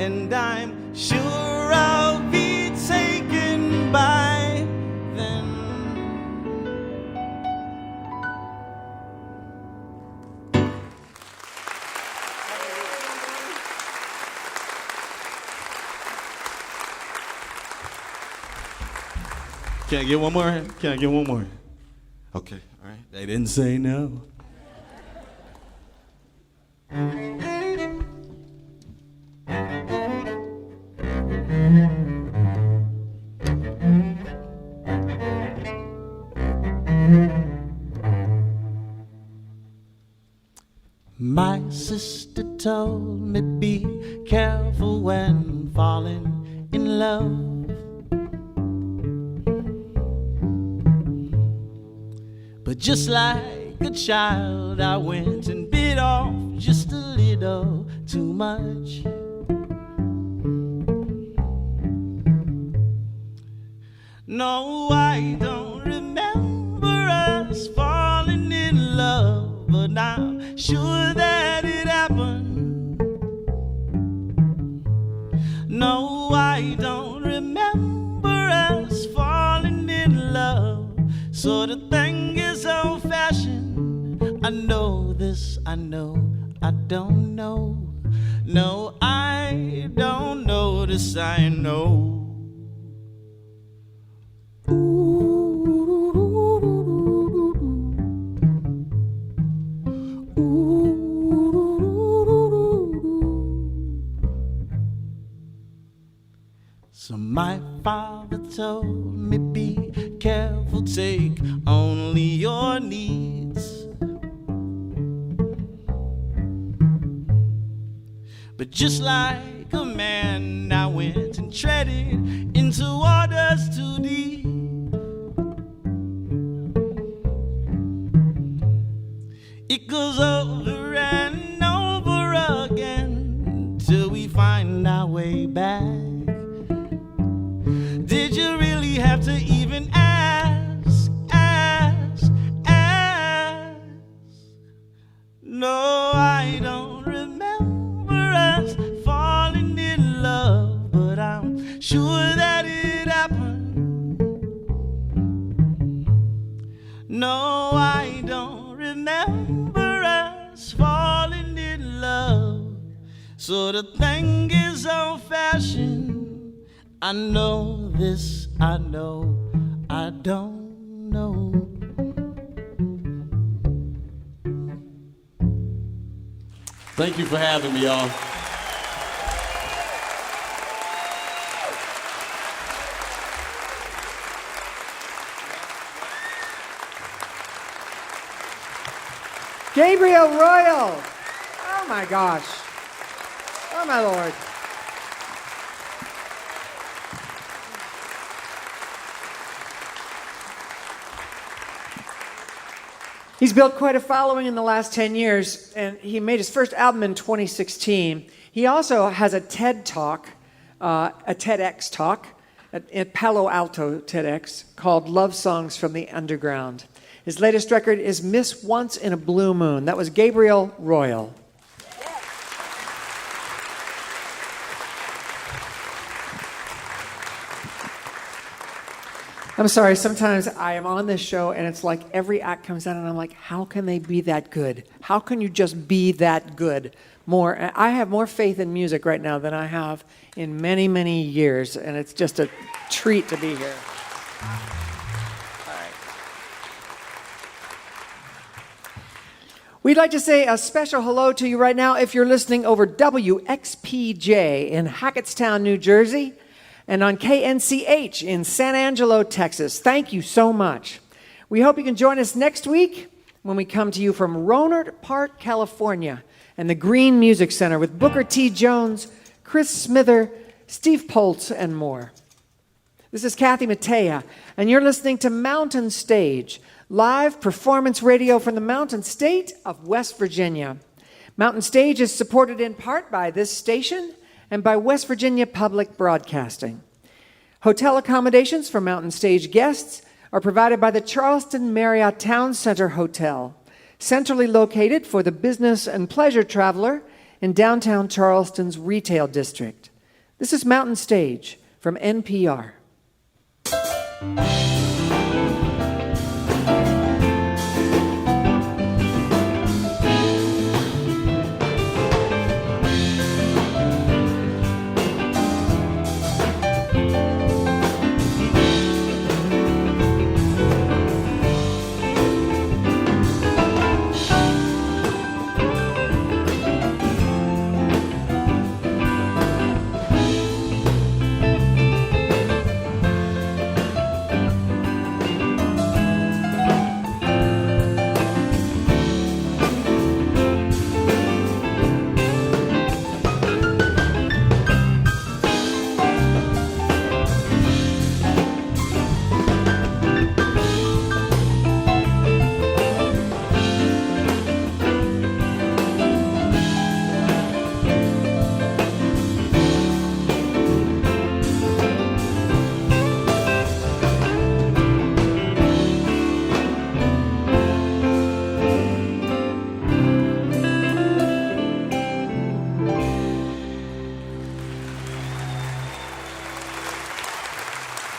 and I'm sure I'll be taken by then. Can I get one more? Can I get one more? Okay, all right. They didn't say no. My sister told me be careful when falling in love. But just like a child, I went and bit off just a little too much. No, I don't remember us falling in love, but I'm sure that it happened. No, I don't remember us falling in love. So the thing is old-fashioned. I know this, I know, I don't know. No, I don't know this, I know. Ooh. So my father told me, be careful, take only your needs. But just like a man, I went and treaded into waters too deep. It goes over and over again till we find our way back. Did you really have to even ask? No, I don't remember us falling in love, but I'm sure that it happened. No, I don't remember us falling in love. So the thing is old-fashioned. I know this, I know, I don't know. Thank you for having me, y'all. Gabriel Royal. Oh my gosh. Oh my Lord. He's built quite a following in the last 10 years, and he made his first album in 2016. He also has a TED Talk, a TEDx talk at Palo Alto TEDx called Love Songs from the Underground. His latest record is Miss Once in a Blue Moon. That was Gabriel Royal. I'm sorry, sometimes I am on this show and it's like every act comes out and I'm like, how can they be that good? How can you just be that good? I have more faith in music right now than I have in many, many years, and it's just a treat to be here. All right. We'd like to say a special hello to you right now if you're listening over WXPJ in Hackettstown, New Jersey, and on KNCH in San Angelo, Texas. Thank you so much. We hope you can join us next week when we come to you from Rohnert Park, California, and the Green Music Center with Booker T. Jones, Chris Smither, Steve Poltz, and more. This is Kathy Mattea, and you're listening to Mountain Stage, live performance radio from the Mountain State of West Virginia. Mountain Stage is supported in part by this station and by West Virginia Public Broadcasting. Hotel accommodations for Mountain Stage guests are provided by the Charleston Marriott Town Center Hotel, centrally located for the business and pleasure traveler in downtown Charleston's retail district. This is Mountain Stage from NPR.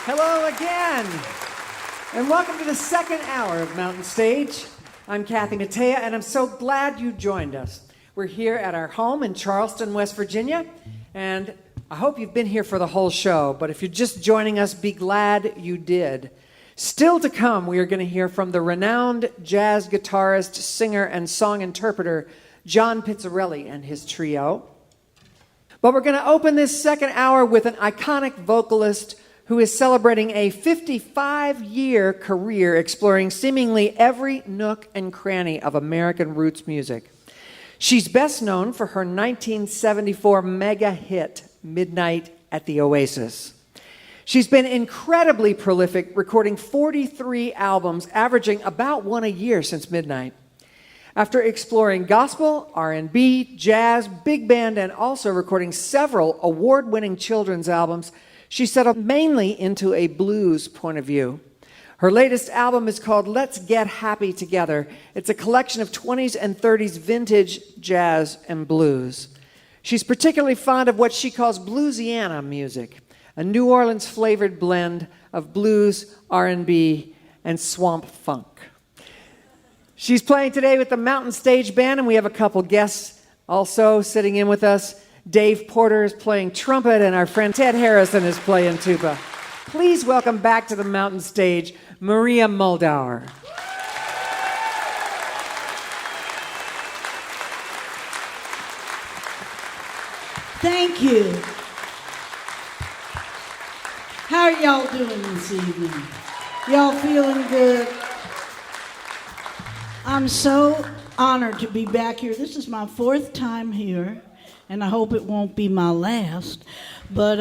Hello again, and welcome to the second hour of Mountain Stage. I'm Kathy Mattea, and I'm so glad you joined us. We're here at our home in Charleston, West Virginia, and I hope you've been here for the whole show, but if you're just joining us, be glad you did. Still to come, we are going to hear from the renowned jazz guitarist, singer, and song interpreter, John Pizzarelli and his trio. But we're going to open this second hour with an iconic vocalist who is celebrating a 55-year career exploring seemingly every nook and cranny of American roots music. She's best known for her 1974 mega hit, Midnight at the Oasis. She's been incredibly prolific, recording 43 albums, averaging about one a year since Midnight. After exploring gospel, R&B, jazz, big band, and also recording several award-winning children's albums, she settled mainly into a blues point of view. Her latest album is called Let's Get Happy Together. It's a collection of 20s and 30s vintage jazz and blues. She's particularly fond of what she calls bluesiana music, a New Orleans-flavored blend of blues, R&B, and swamp funk. She's playing today with the Mountain Stage Band, and we have a couple guests also sitting in with us. Dave Porter is playing trumpet, and our friend Ted Harrison is playing tuba. Please welcome back to the Mountain Stage, Maria Muldaur. Thank you. How are y'all doing this evening? Y'all feeling good? I'm so honored to be back here. This is my 4th time here, and I hope it won't be my last. But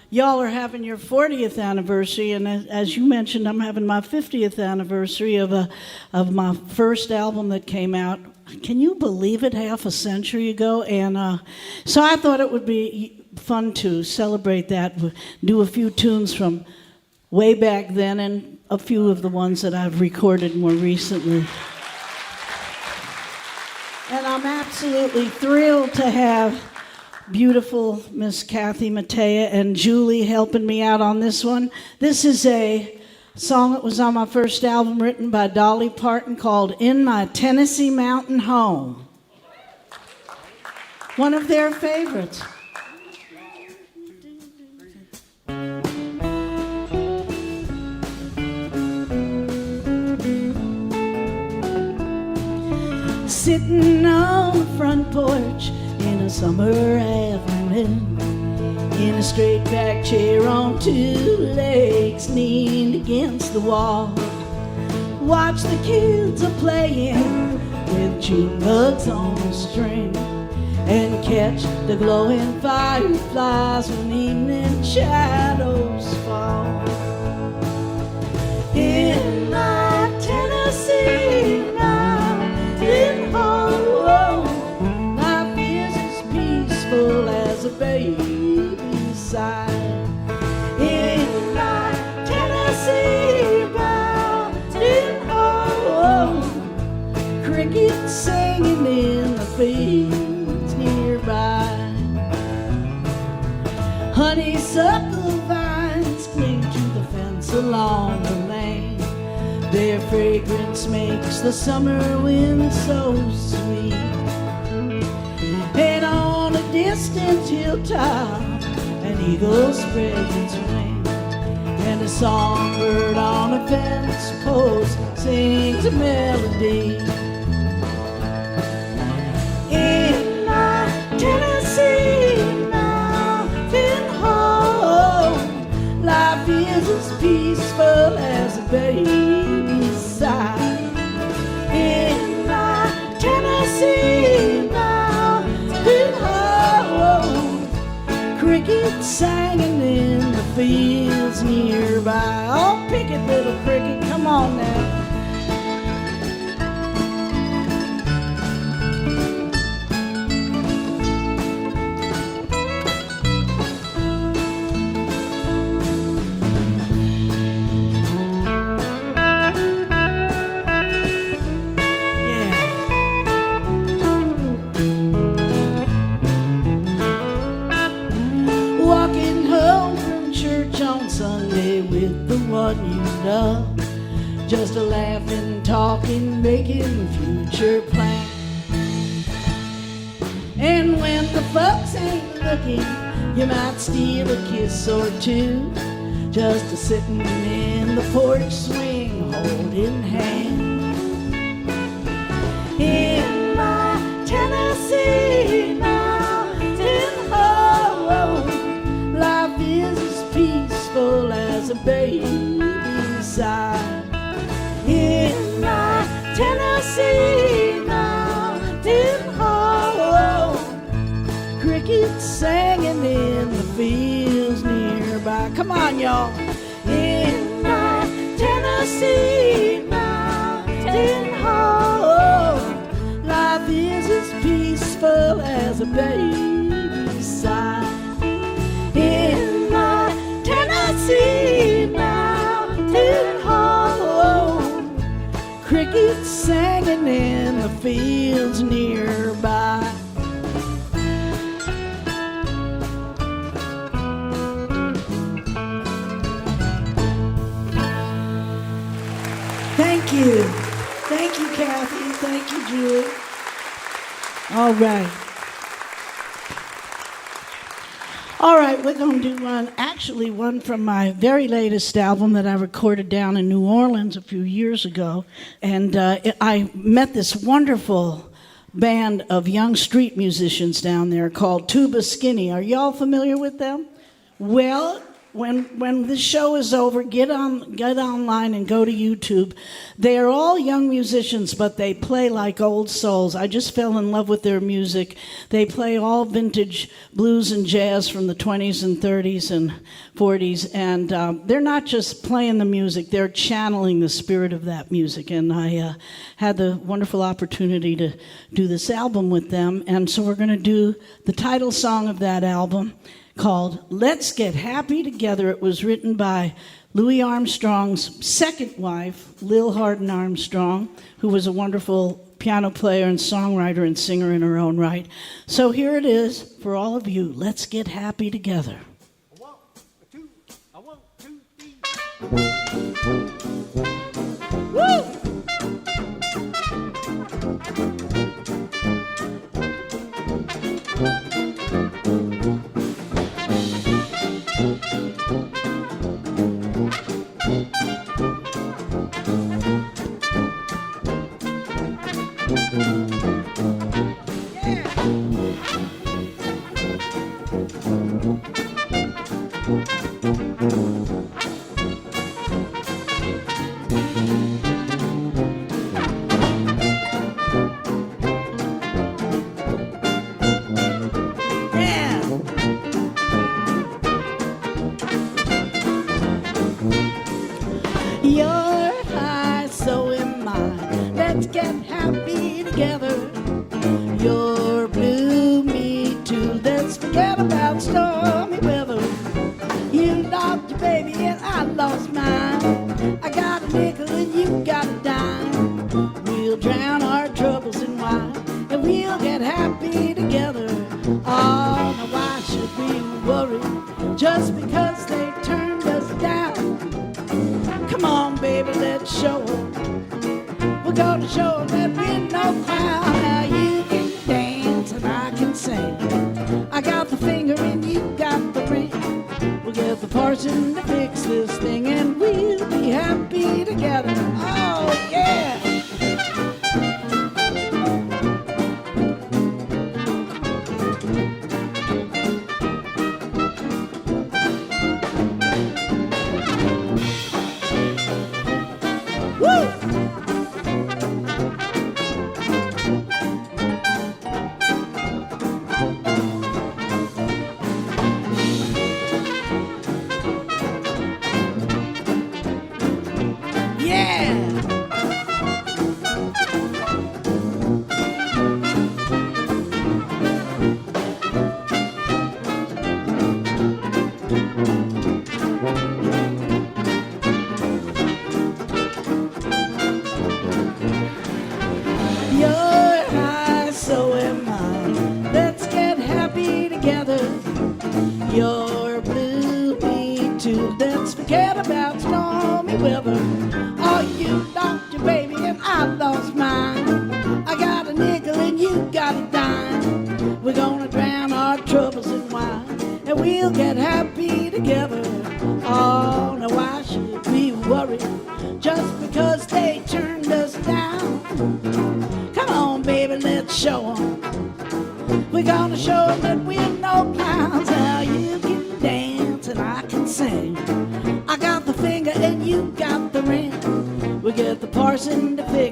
y'all are having your 40th anniversary, and as you mentioned, I'm having my 50th anniversary of my first album that came out. Can you believe it? Half a century ago. And so I thought it would be fun to celebrate that, do a few tunes from way back then and a few of the ones that I've recorded more recently. And I'm absolutely thrilled to have beautiful Miss Kathy Mattea and Julie helping me out on this one. This is a song that was on my first album written by Dolly Parton called In My Tennessee Mountain Home. One of their favorites. Sitting on the front porch in a summer afternoon, in a straight back chair on 2 legs, leaned against the wall. Watch the kids a playing with June bugs on a string, and catch the glowing fireflies when evening shadows fall. In my Tennessee mountain home, life is as peaceful as a baby's sigh. In my Tennessee mountain home, crickets singing in the fields nearby. Honeysuckle vines cling to the fence along the lane. Their fragrance makes the summer wind so sweet. And on a distant hilltop, an eagle spreads its wings, and a songbird on a fence post sings a melody. In my Tennessee mountain home, life is as peaceful as a baby's sigh. In my Tennessee mountain home, crickets singing in the fields nearby. Oh, pick it, little cricket, come on now. Just a laughing, talking, making future plans. And when the folks ain't looking, you might steal a kiss or two, just a sitting in the porch swing, holding hands. In my Tennessee mountain home, baby sigh. In my Tennessee mountain home, crickets singing in the fields nearby. Come on, y'all. In my Tennessee mountain home, life is as peaceful as a baby sigh. In my Tennessee mountain home, crickets singing in the fields nearby. Thank you. Thank you, Kathy. Thank you, Julie. All right. All right, we're going to do one from my very latest album that I recorded down in New Orleans a few years ago. And I met this wonderful band of young street musicians down there called Tuba Skinny. Are y'all familiar with them? Well, when this show is over, get online and go to YouTube. They are all young musicians, but they play like old souls. I just fell in love with their music. They play all vintage blues and jazz from the 20s and 30s and 40s, and they're not just playing the music, they're channeling the spirit of that music. And I had the wonderful opportunity to do this album with them, and so we're going to do the title song of that album, called Let's Get Happy Together. It was written by Louis Armstrong's second wife, Lil Hardin Armstrong, who was a wonderful piano player and songwriter and singer in her own right. So here it is for all of you. Let's get happy together. A one, a two, a 1, 2, 3. Woo!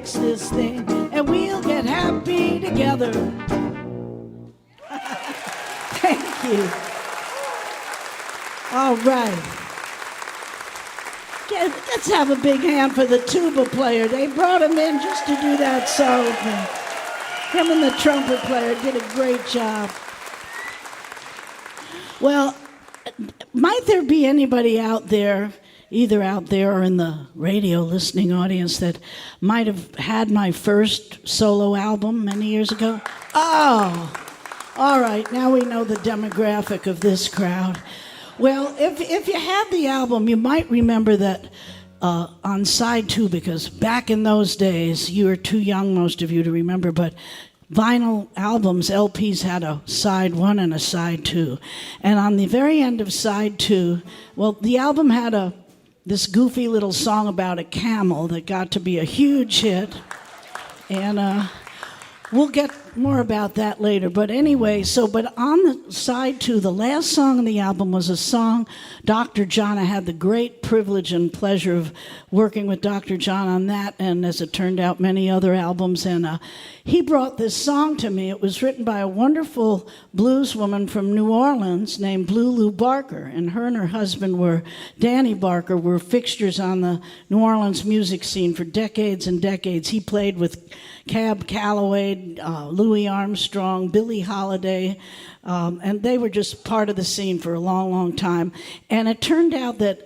fix this thing and we'll get happy together. Thank you. All right. Let's have a big hand for the tuba player. They brought him in just to do that song. Him and the trumpet player did a great job. Well, might there be anybody out there, either out there or in the radio listening audience, that might have had my first solo album many years ago? Oh, all right. Now we know the demographic of this crowd. Well, if you had the album, you might remember that on side 2, because back in those days, you were too young, most of you, to remember, but vinyl albums, LPs, had a side 1 and a side 2. And on the very end of side 2, well, the album had this goofy little song about a camel that got to be a huge hit. And we'll get more about that later. But anyway, but on the side 2, the last song on the album was a song Dr. John. I had the great privilege and pleasure of working with Dr. John on that, and as it turned out, many other albums. And he brought this song to me. It was written by a wonderful blues woman from New Orleans named Lulu Barker. And her husband, Danny Barker, were fixtures on the New Orleans music scene for decades and decades. He played with Cab Calloway, Louis Armstrong, Billie Holiday, and they were just part of the scene for a long, long time. And it turned out that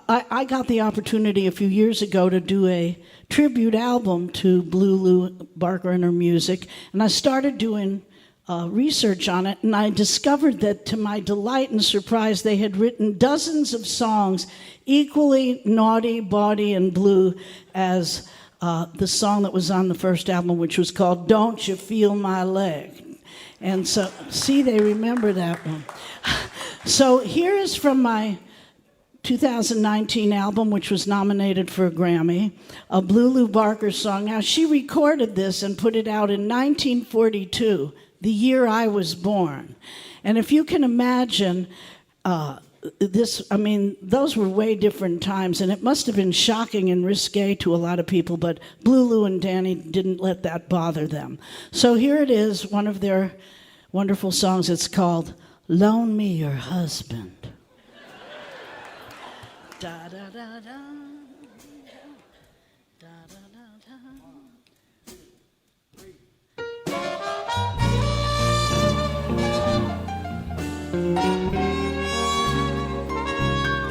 I got the opportunity a few years ago to do a tribute album to Lulu Barker and her music, and I started doing research on it, and I discovered that, to my delight and surprise, they had written dozens of songs equally naughty, bawdy, and blue as the song that was on the first album, which was called Don't You Feel My Leg. And so, see, they remember that one. So here is from my 2019 album, which was nominated for a Grammy, a Lulu Barker song. Now, she recorded this and put it out in 1942, the year I was born. And if you can imagine those were way different times, and it must have been shocking and risque to a lot of people, but Lulu and Danny didn't let that bother them. So here it is, one of their wonderful songs. It's called Loan Me Your Husband. Da da da da. Da da da da.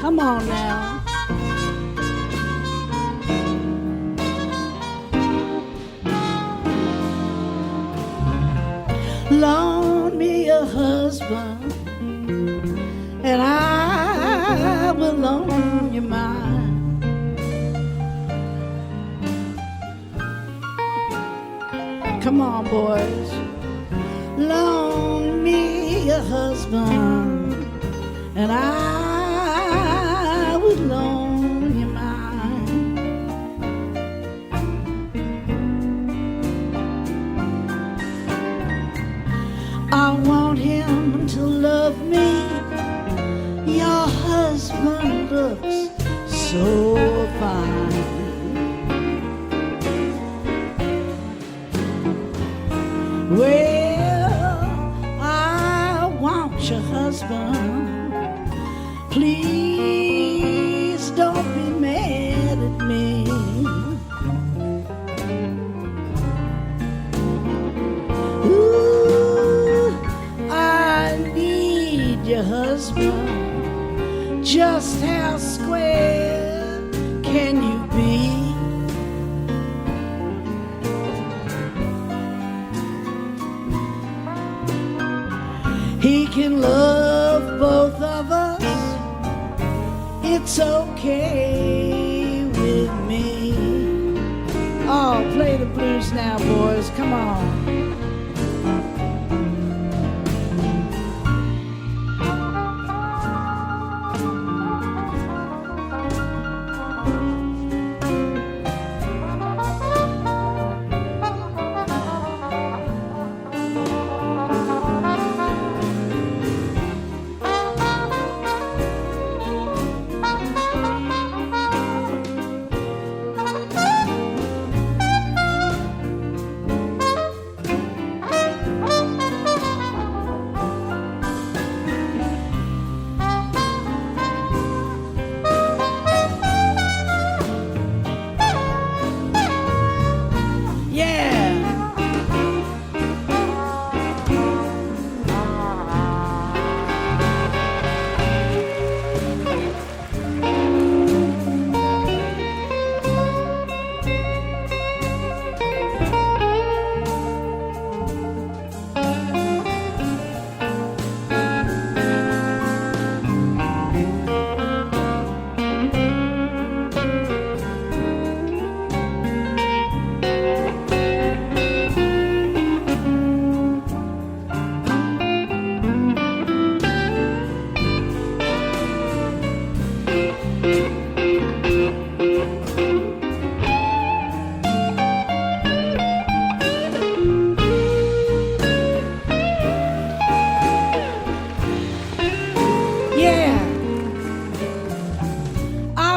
Come on now. Loan me a husband, and I will loan you mine. Come on, boys. Loan me a husband, and I would loan you mine. I want him to love me. Your husband looks so fine. Well, I want your husband. Please don't be mad at me. Ooh, I need your husband. Just how square can you be? He can love both of us. It's okay with me. Oh, play the blues now, boys. Come on.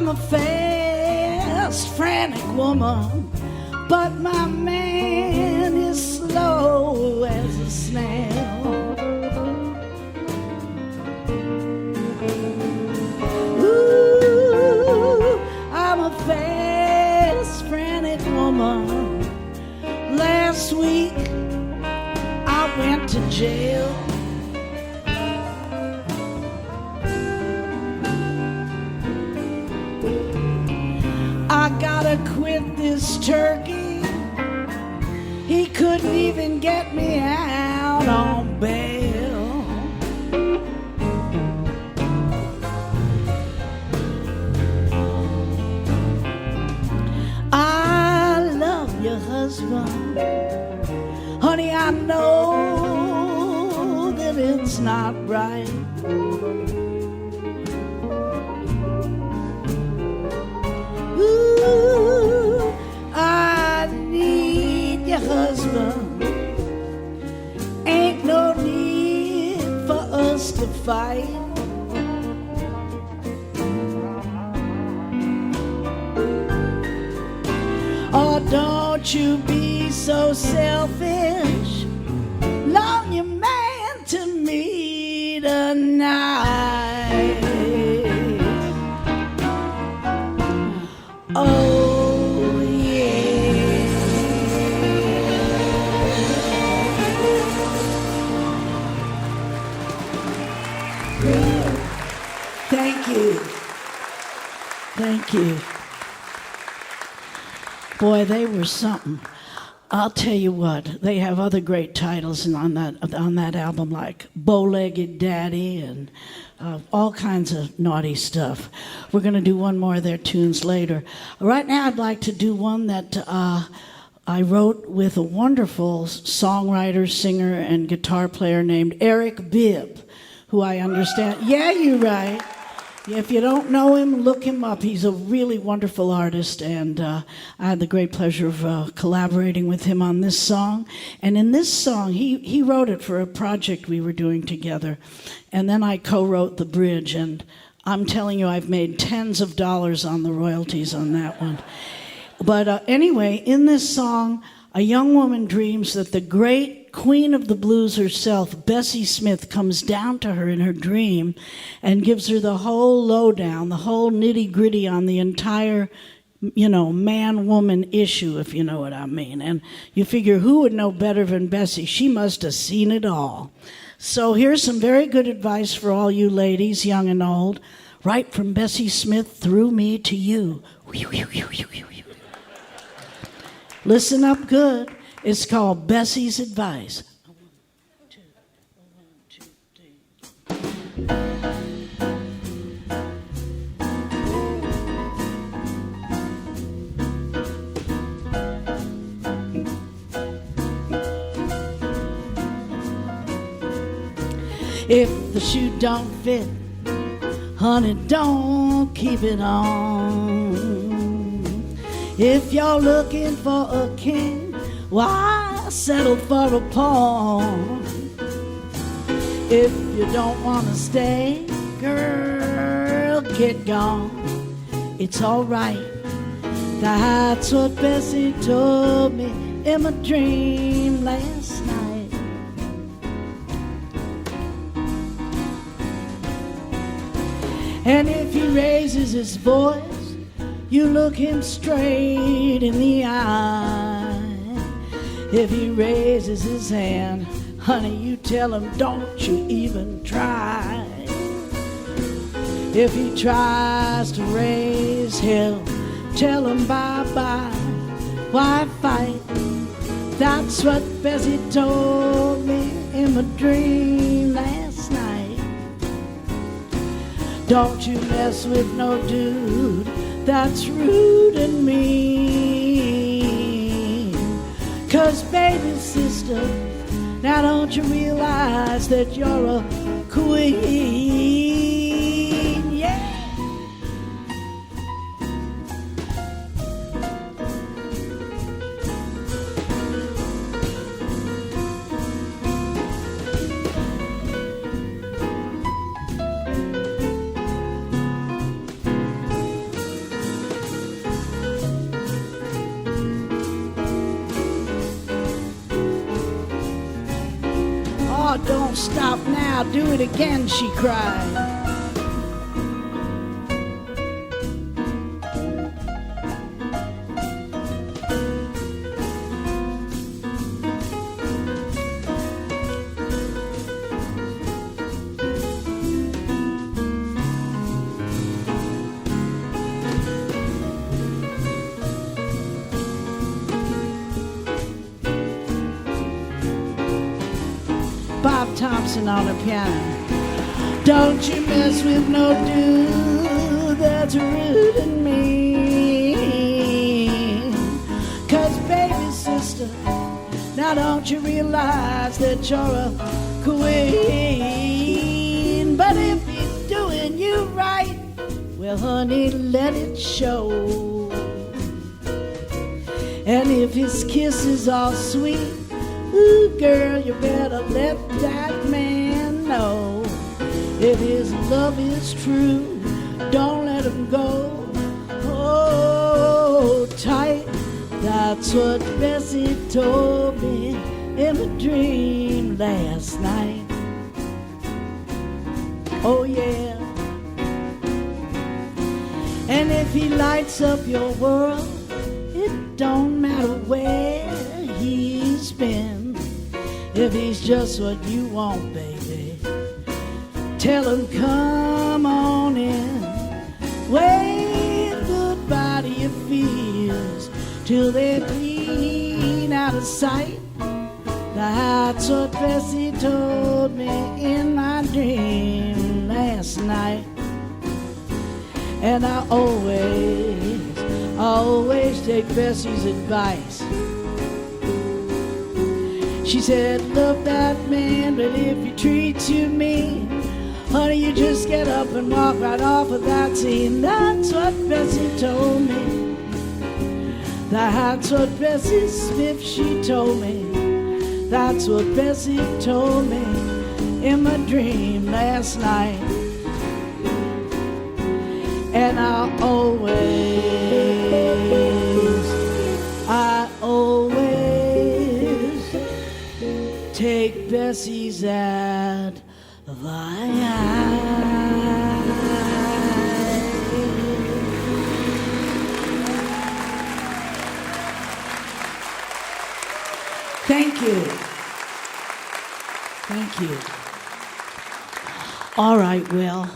I'm a fast, frantic woman, but my man is slow as a snail. Ooh, I'm a fast, frantic woman. Last week I went to jail. I gotta quit this turkey. He couldn't even get me out on bail. I love your husband. Honey, I know that it's not right. Ooh, I need your husband. Ain't no need for us to fight. Oh, don't you be so selfish. Loan your man to me tonight. Oh, yeah. Thank you. Thank you. Boy, they were something. I'll tell you what, they have other great titles on that album, like Bow-Legged Daddy and all kinds of naughty stuff. We're going to do one more of their tunes later. Right now, I'd like to do one that I wrote with a wonderful songwriter, singer, and guitar player named Eric Bibb, who I understand. Yeah, you're right. If you don't know him, look him up. He's a really wonderful artist, and I had the great pleasure of collaborating with him on this song. And in this song, he wrote it for a project we were doing together, and then I co-wrote the bridge, and I'm telling you, I've made tens of dollars on the royalties on that one. But anyway, in this song, a young woman dreams that the great queen of the blues herself, Bessie Smith, comes down to her in her dream and gives her the whole lowdown, the whole nitty-gritty on the entire, man-woman issue, if you know what I mean. And you figure, who would know better than Bessie? She must have seen it all. So here's some very good advice for all you ladies, young and old. Right from Bessie Smith through me to you. Listen up good. It's called Bessie's Advice. If the shoe don't fit, honey, don't keep it on. If you're looking for a king, why settle for a pawn? If you don't want to stay, girl, get gone. It's all right. That's what Bessie told me in my dream last night. And if he raises his voice, you look him straight in the eye. If he raises his hand, honey, you tell him, don't you even try. If he tries to raise hell, tell him bye-bye. Why fight? That's what Bessie told me in my dream last night. Don't you mess with no dude that's rude and mean. 'Cause baby sister, now don't you realize that you're a queen? Yeah. don't stop now, do it again, she cried. Bob Thompson on the piano. Don't you mess with no dude that's rude and mean. 'Cause baby sister, now don't you realize that you're a queen? But if he's doing you right, well honey, let it show. And if his kisses are sweet, ooh, girl, you better let that man know. If his love is true, don't let him go. Hold tight, that's what Bessie told me in a dream last night. Oh yeah. And if he lights up your world, it don't matter where he's been. If he's just what you want, baby, tell him come on in. Wave goodbye to your fears till they're clean out of sight. That's what Bessie told me in my dream last night. And I always take Bessie's advice. She said, love that man, but if he treats you mean, honey, you just get up and walk right off of that scene. That's what Bessie told me. That's what Bessie Smith, she told me. That's what Bessie told me in my dream last night. And I always take Bessie's advice. Thank you. Thank you. All right, well,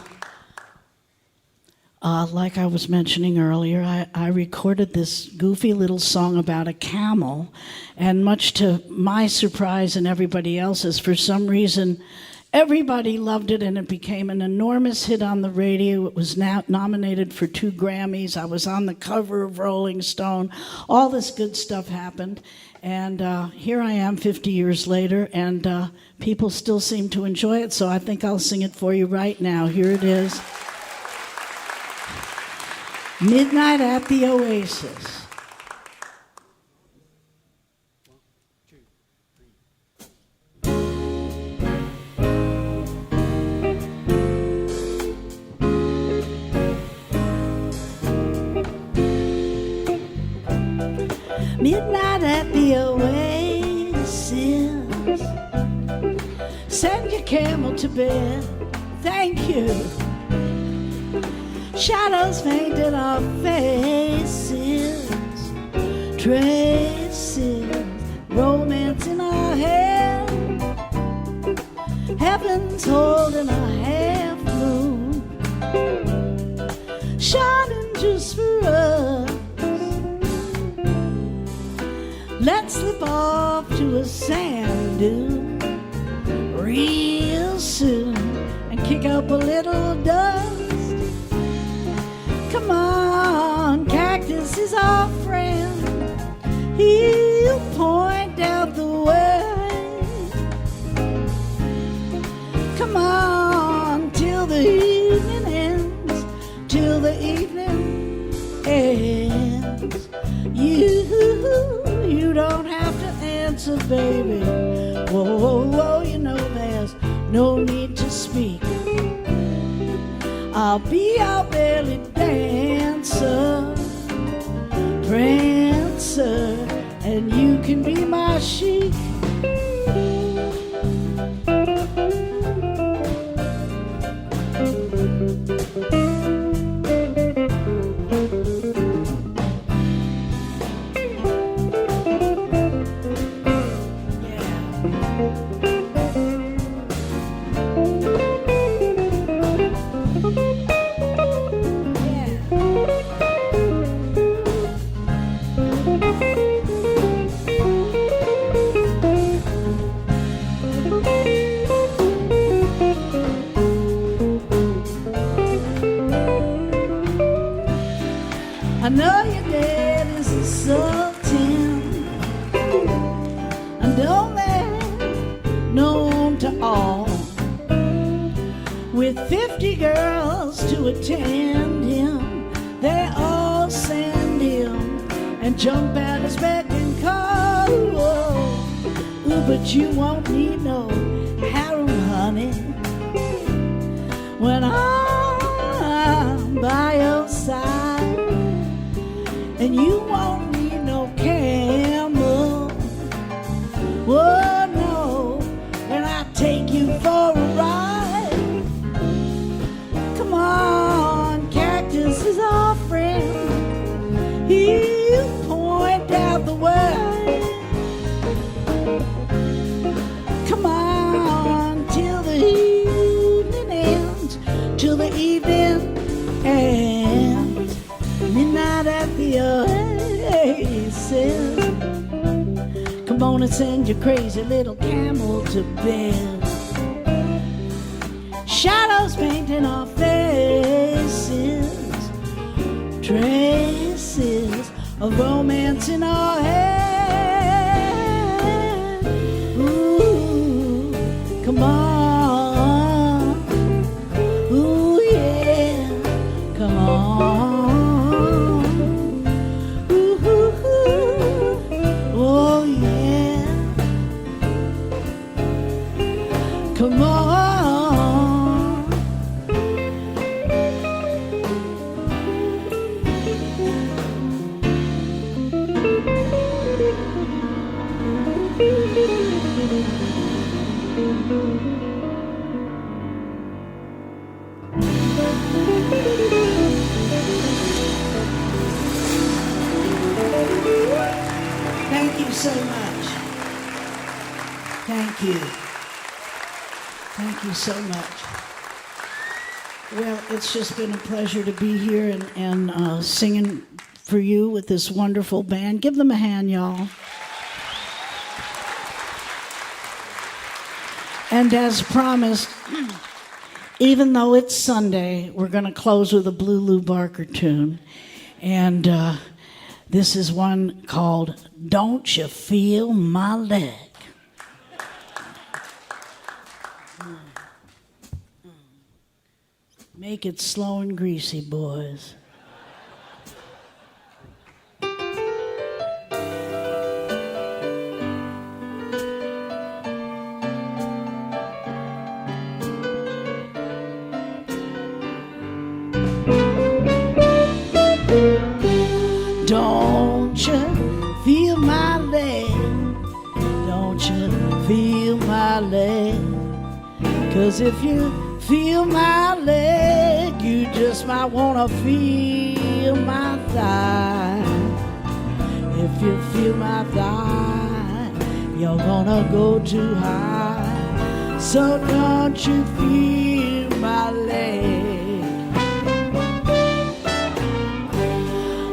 like I was mentioning earlier, I recorded this goofy little song about a camel, and much to my surprise and everybody else's, for some reason, everybody loved it, and it became an enormous hit on the radio. It was now nominated for 2 Grammys. I was on the cover of Rolling Stone. All this good stuff happened, and here I am 50 years later, and people still seem to enjoy it, so I think I'll sing it for you right now. Here it is. Midnight at the Oasis. Midnight at the Oasis. Send your camel to bed. Thank you. Shadows painted our faces, traces, romance in our hair. Heaven's holding a half moon, shining just for us. Let's slip off to a sand dune real soon and kick up a little dust. Come on, cactus is our friend. He'll point out the way. Come on, till the evening ends. Till the evening ends. You don't have to answer, baby. Whoa, whoa, whoa, you know there's no need to speak. I'll be your belly dancer, prancer, and you can be my chic. know your dad is a sultan, a nomad known to all, with 50 girls to attend him. They all send him and jump at his beck and call. Ooh, but you won't need no harem, honey, when I'm by your side. And you won't need no camel, oh no, when I take you for a ride. Come on, Cactus is our friend, he'll point out the way. Come on, till the evening ends, till the evening ends. Midnight at the oasis. Come on and send your crazy little camel to bed. Shadows painting our faces, traces of romance in our head. Ooh, come on. Ooh, yeah, come on. Come on. Thank you so much. Thank you. Thank you so much. Well, it's just been a pleasure to be here and singing for you with this wonderful band. Give them a hand, y'all. And as promised, even though it's Sunday, we're going to close with a Blue Lou Barker tune. And this is one called Don't You Feel My Leg? Make it slow and greasy, boys. Don't you feel my leg? Don't you feel my leg? 'Cause if you feel my leg, you just might wanna feel my thigh. If you feel my thigh, you're gonna go too high. So don't you feel my leg?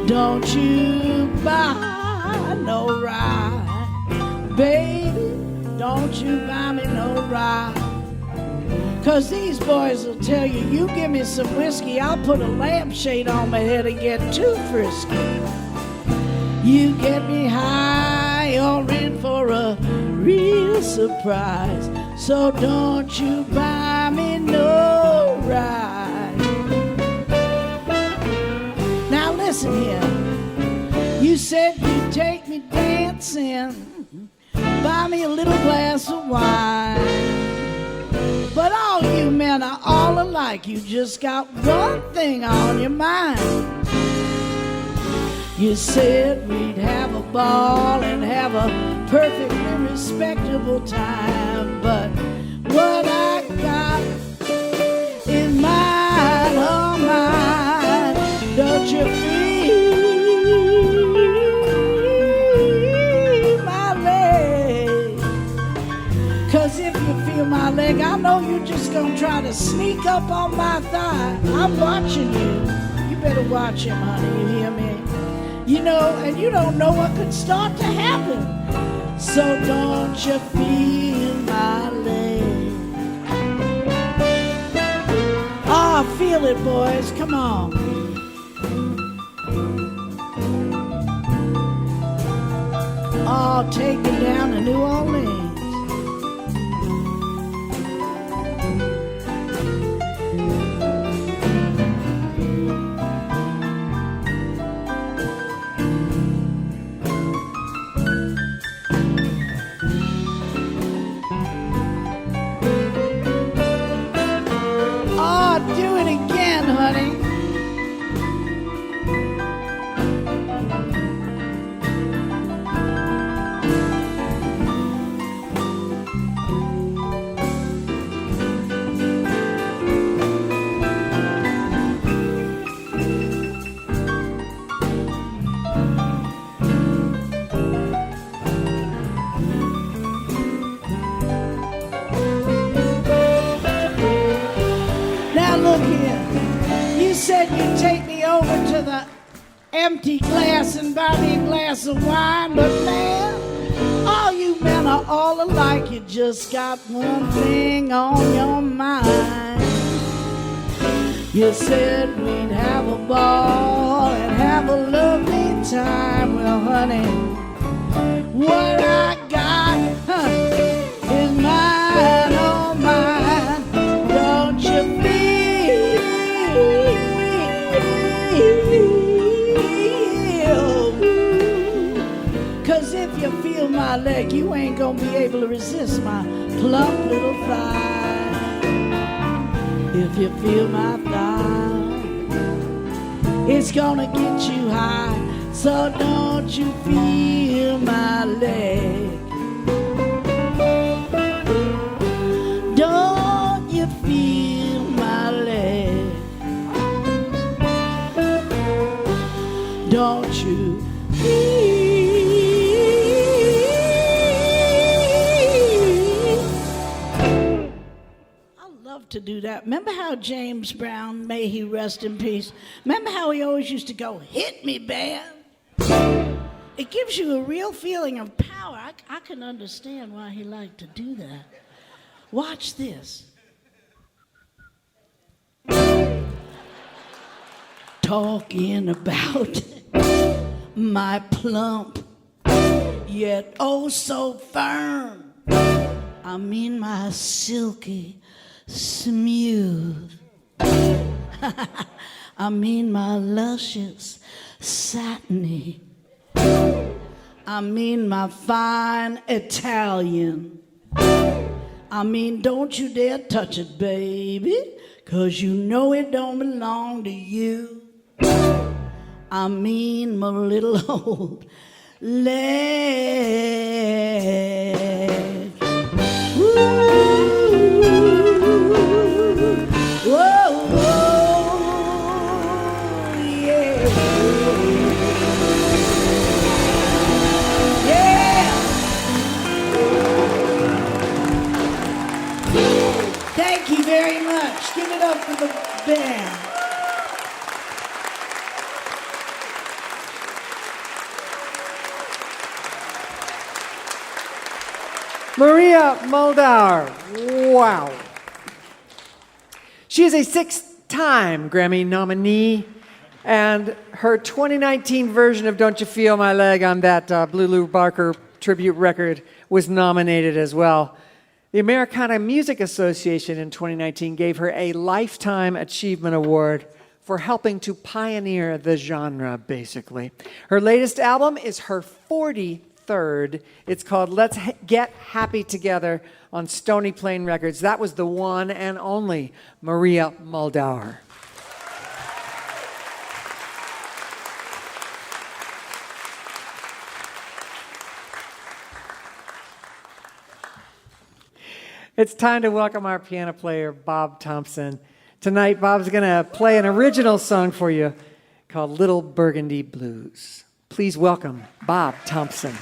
Don't you buy no ride, baby, don't you buy me no ride. 'Cause these boys will tell you, you give me some whiskey, I'll put a lampshade on my head and get too frisky. You get me high, you're in for a real surprise. So don't you buy me no ride. Now listen here, you said you'd take me dancing, buy me a little glass of wine. But all you men are all alike. You just got one thing on your mind. You said we'd have a ball and have a perfectly respectable time. But what I got in mind, oh mine, don't you feel my leg? 'Cause if you feel my leg, I know you're just gonna try to sneak up on my thigh. I'm watching you. You better watch him, honey, you hear me? You know, and you don't know what could start to happen. So don't you feel my leg? Oh, feel it, boys, come on. I'll take you down to New Orleans. Oh, do it again, honey. Now look here. You said you'd take me over to the empty glass and buy me a glass of wine, but man, all you men are all alike. You just got one thing on your mind. You said we'd have a ball and have a lovely time. Well, honey, what I got is mine, oh mine. Don't you feel? 'Cause if you feel my leg, you ain't gonna be able to resist my plump little thigh. If you feel my thigh, it's gonna get you high. So don't you feel my leg? Don't you feel my leg? Don't you feel? I love to do that. Remember how James Brown, may he rest in peace, remember how he always used to go, "Hit me, band"? It gives you a real feeling of power. I can understand why he liked to do that. Watch this. Talking about my plump, yet oh so firm. I mean my silky smooth. I mean my luscious satiny. I mean my fine Italian. I mean, don't you dare touch it, baby, 'cause you know it don't belong to you. I mean my little old leg. Whoa, whoa, yeah. Yeah. Thank you very much. Give it up for the band. Maria Muldaur. Wow. She is a 6-time Grammy nominee, and her 2019 version of Don't You Feel My Leg on that Blue Lou Barker tribute record was nominated as well. The Americana Music Association in 2019 gave her a Lifetime Achievement Award for helping to pioneer the genre, basically. Her latest album is her 43rd. It's called Let's Get Happy Together on Stony Plain Records. That was the one and only Maria Muldaur. It's time to welcome our piano player, Bob Thompson. Tonight, Bob's going to play an original song for you called Little Burgundy Blues. Please welcome Bob Thompson.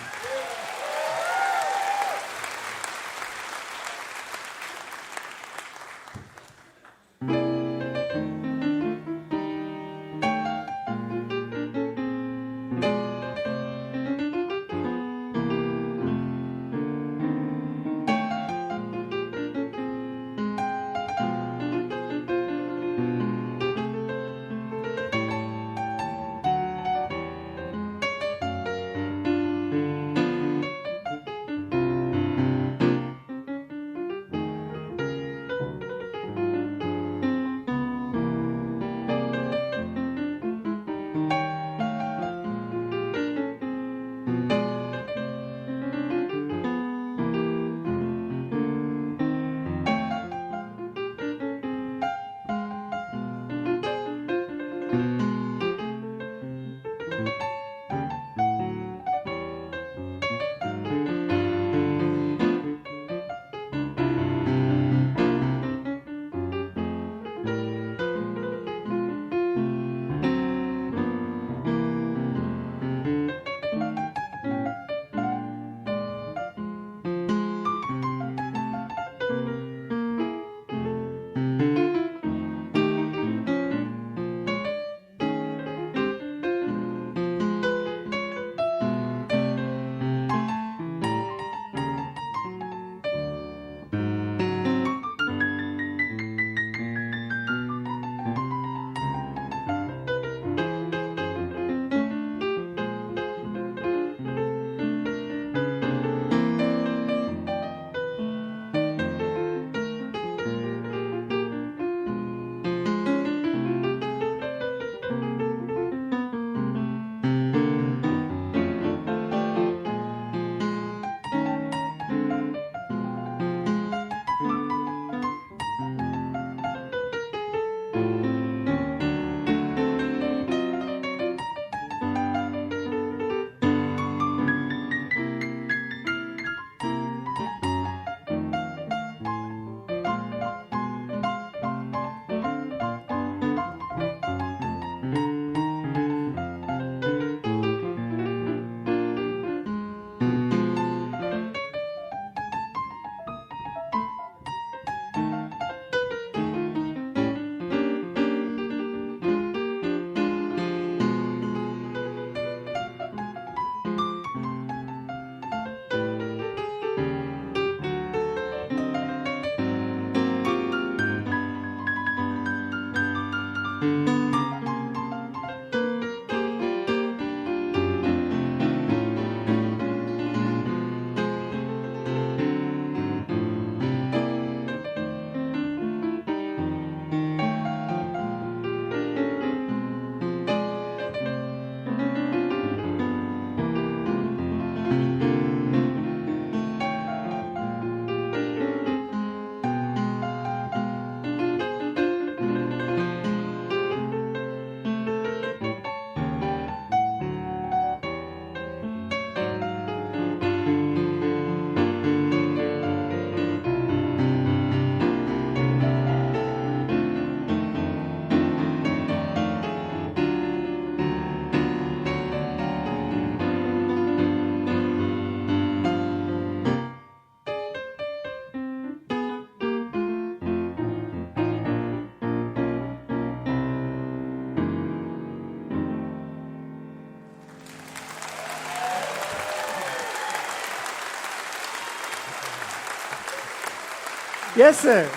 Yes, sir.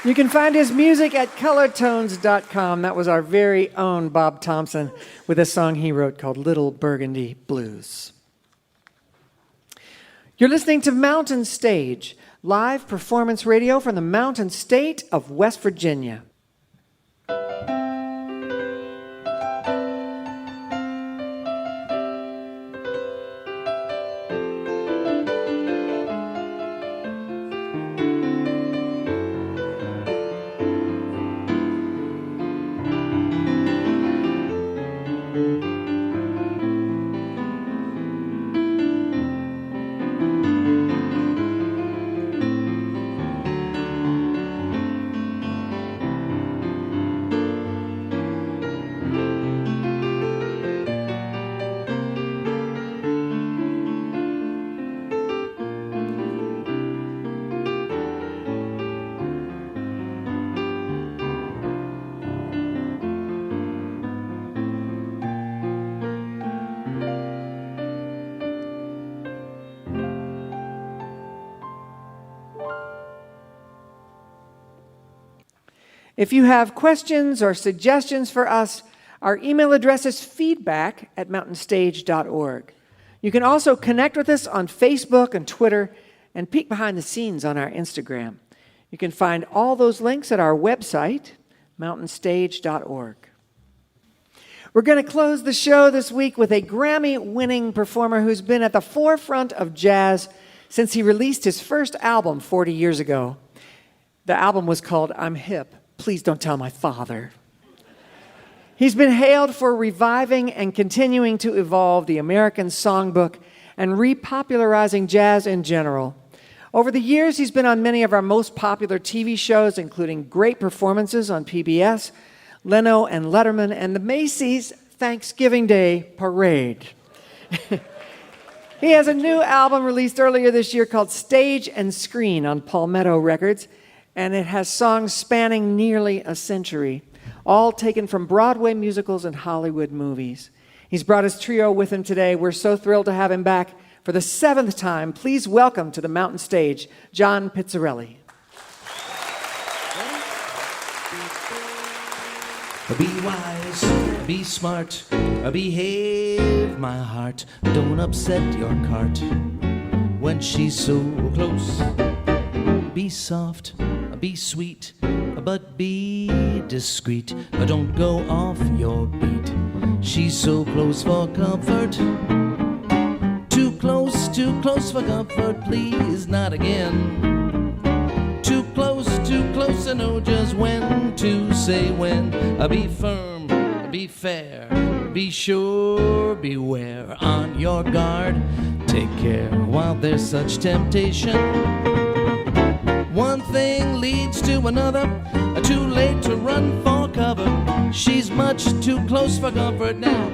You can find his music at colortones.com. That was our very own Bob Thompson with a song he wrote called Little Burgundy Blues. You're listening to Mountain Stage, live performance radio from the Mountain State of West Virginia. If you have questions or suggestions for us, our email address is feedback@mountainstage.org. You can also connect with us on Facebook and Twitter and peek behind the scenes on our Instagram. You can find all those links at our website, mountainstage.org. We're going to close the show this week with a Grammy-winning performer who's been at the forefront of jazz since he released his first album 40 years ago. The album was called I'm Hip. Please don't tell my father. He's been hailed for reviving and continuing to evolve the American songbook and repopularizing jazz in general. Over the years, he's been on many of our most popular TV shows, including great performances on PBS, Leno and Letterman, and the Macy's Thanksgiving Day Parade. He has a new album released earlier this year called Stage and Screen on Palmetto Records, and it has songs spanning nearly a century, all taken from Broadway musicals and Hollywood movies. He's brought his trio with him today. We're so thrilled to have him back for the 7th time. Please welcome to the Mountain Stage, John Pizzarelli. Be wise, be smart, behave, my heart. Don't upset your cart when she's so close. Be soft, be sweet, but be discreet. Don't go off your beat. She's so close for comfort. Too close for comfort, please, not again. Too close, I know just when to say when. Be firm, be fair, be sure, beware, on your guard. Take care while there's such temptation. One thing leads to another, too late to run for cover. She's much too close for comfort now.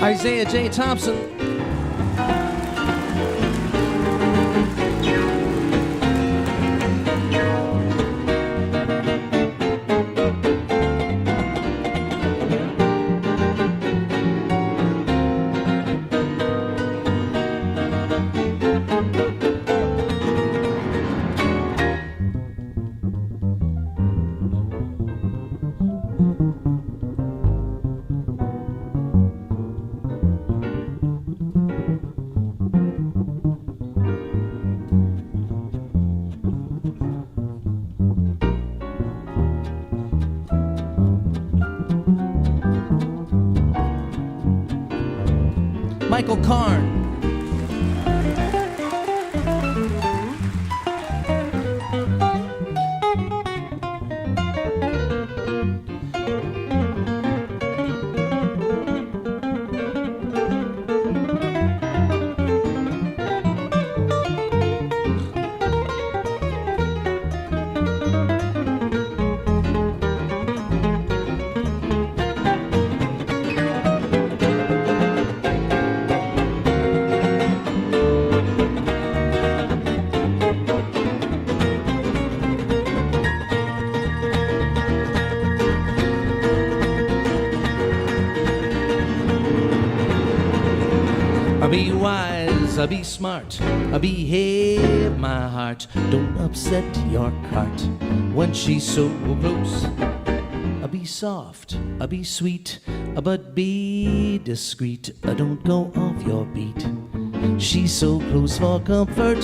Isaiah J. Thompson. Michael Karn. Be wise, be smart, behave my heart. Don't upset your cart when she's so close. Be soft, be sweet, but be discreet. Don't go off your beat. She's so close for comfort.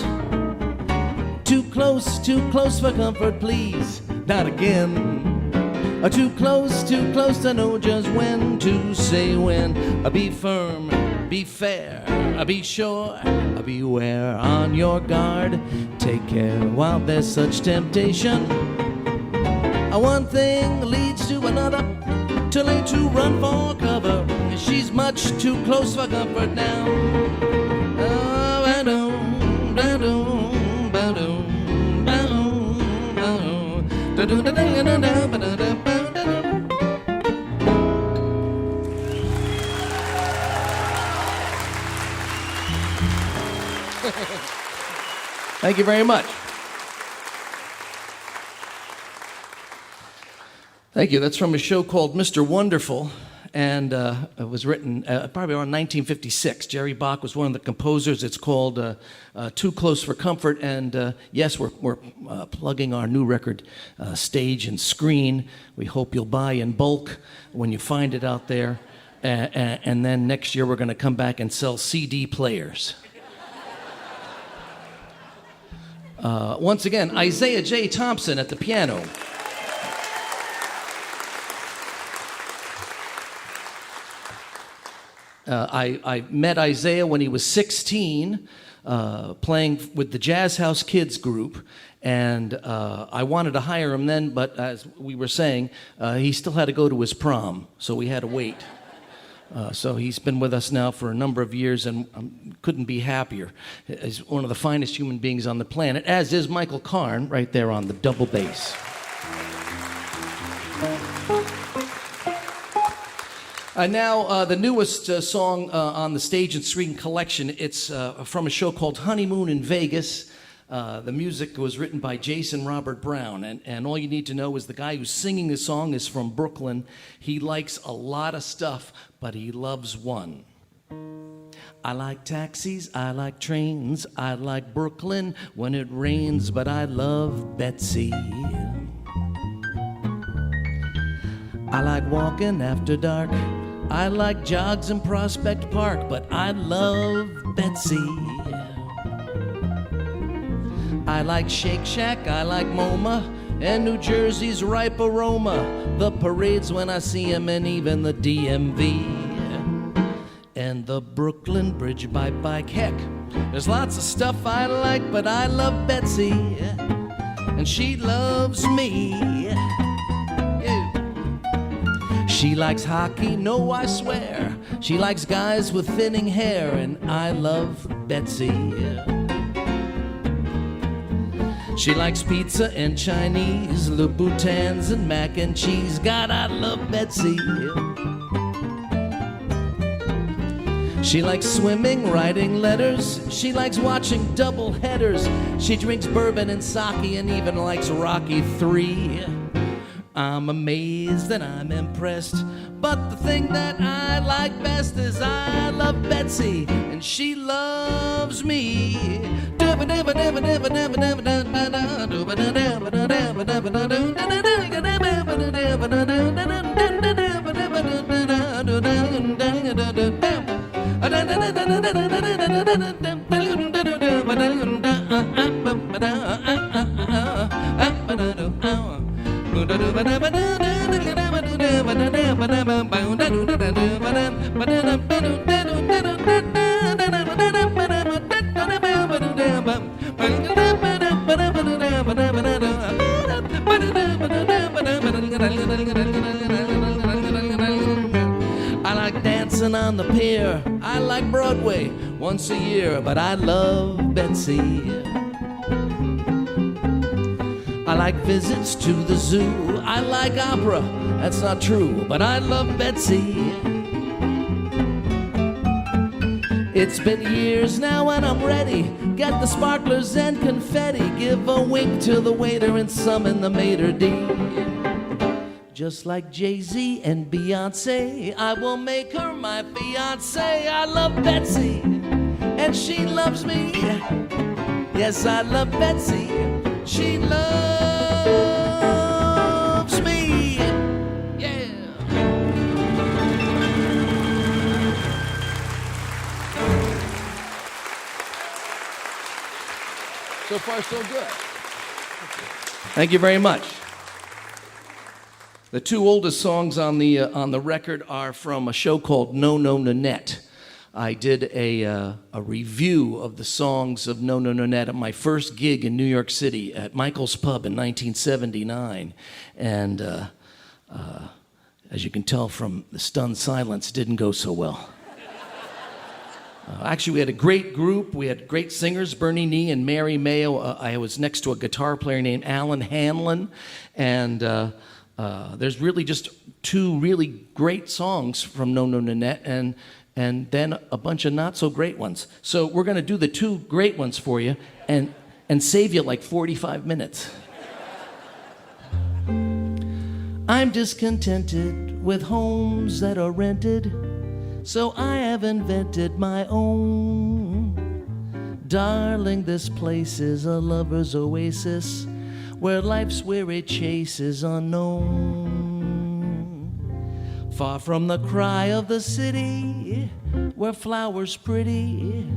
Too close for comfort, please. Not again. Too close to know just when to say when. Be firm, be fair, be sure, beware on your guard. Take care while there's such temptation. One thing leads to another, too late to run for cover. She's much too close for comfort now. Thank you very much. Thank you. That's from a show called Mr. Wonderful, and it was written probably around 1956. Jerry Bach was one of the composers. It's called Too Close for Comfort, and yes, we're plugging our new record, Stage and Screen. We hope you'll buy in bulk when you find it out there, and then next year we're going to come back and sell CD players. Once again, Isaiah J. Thompson at the piano. I met Isaiah when he was 16, playing with the Jazz House Kids group, and I wanted to hire him then, but as we were saying, he still had to go to his prom, so we had to wait. So he's been with us now for a number of years, and couldn't be happier. He's one of the finest human beings on the planet, as is Michael Karn, right there on the double bass. Now, the newest song on the Stage and Screen collection, it's from a show called Honeymoon in Vegas. The music was written by Jason Robert Brown, and all you need to know is the guy who's singing the song is from Brooklyn. He likes a lot of stuff, but he loves one. I like taxis, I like trains, I like Brooklyn when it rains, but I love Betsy. I like walking after dark, I like jogs in Prospect Park, but I love Betsy. I like Shake Shack, I like MoMA, and New Jersey's ripe aroma, the parades when I see 'em, and even the DMV. And the Brooklyn Bridge by bike. Heck, there's lots of stuff I like, but I love Betsy, and she loves me. Yeah. She likes hockey, no, I swear. She likes guys with thinning hair, and I love Betsy. She likes pizza and Chinese, Louboutins and mac and cheese. God, I love Betsy. She likes swimming, writing letters. She likes watching double headers. She drinks bourbon and sake and even likes Rocky III. I'm amazed and I'm impressed, but the thing that I like best is I love Betsy and she loves me. I like dancing on the pier. I like Broadway once a year, but I love Betsy. I like visits to the zoo. I like opera. That's not true, but I love Betsy. It's been years now and I'm ready. Get the sparklers and confetti. Give a wink to the waiter and summon the maitre d'. Just like Jay-Z and Beyonce, I will make her my fiancé. I love Betsy and she loves me. Yes, I love Betsy. She loves me. Yeah. So far, so good. Thank you very much. The two oldest songs on the record are from a show called No No Nanette. I did a review of the songs of No No Nanette at my first gig in New York City at Michael's Pub in 1979. And as you can tell from the stunned silence, it didn't go so well. Actually, we had a great group. We had great singers, Bernie Nee and Mary Mayo. I was next to a guitar player named Alan Hanlon. And there's really just two really great songs from No No Nanette and then a bunch of not so great ones. So we're going to do the two great ones for you and save you like 45 minutes. I'm discontented with homes that are rented, so I have invented my own. Darling, this place is a lover's oasis where life's weary chase is unknown. Far from the cry of the city, where flowers pretty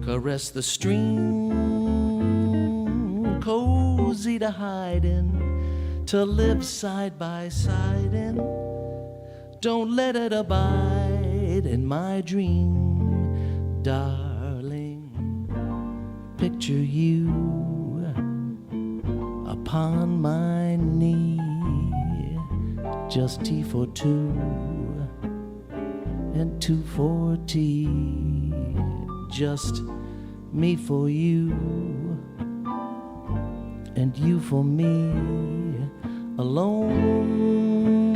caress the stream, cozy to hide in, to live side by side in. Don't let it abide in my dream, darling. Picture you upon my knee, just tea for two and two for tea, just me for you and you for me alone.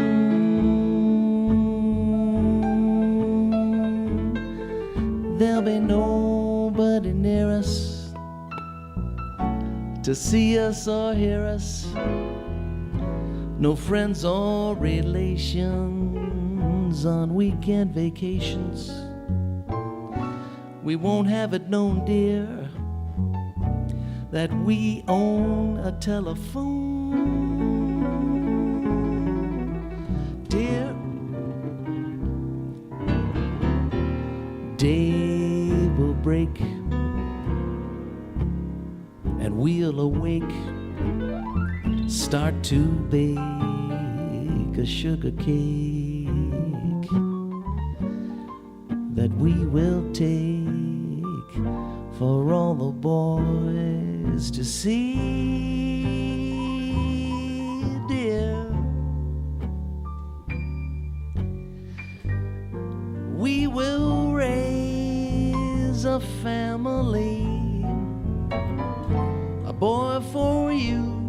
There'll be nobody near us to see us or hear us, no friends or relations on weekend vacations. We won't have it known, dear, that we own a telephone. Dear, day will break and we'll awake, start to bake a sugar cake that we will take for all the boys to see, dear. We will raise a family, a boy for you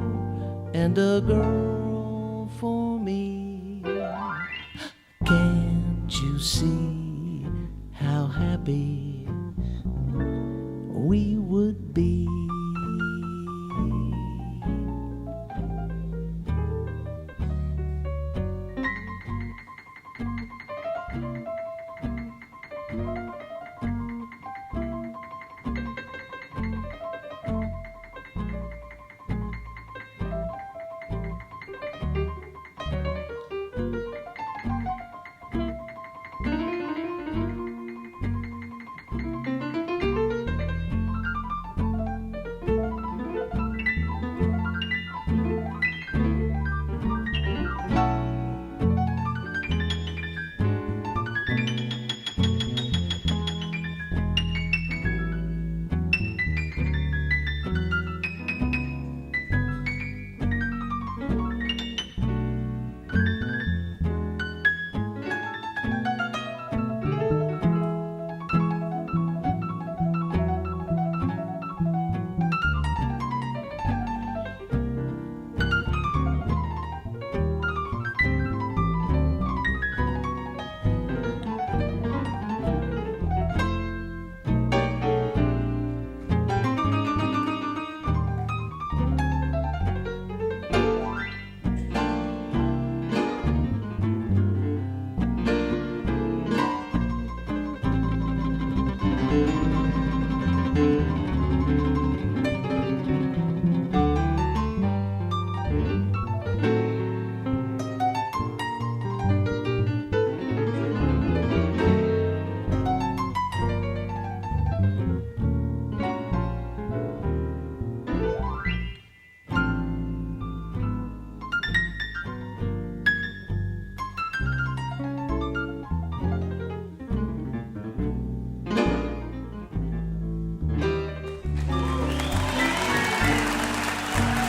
and a girl for me. Can't you see how happy happy we would be.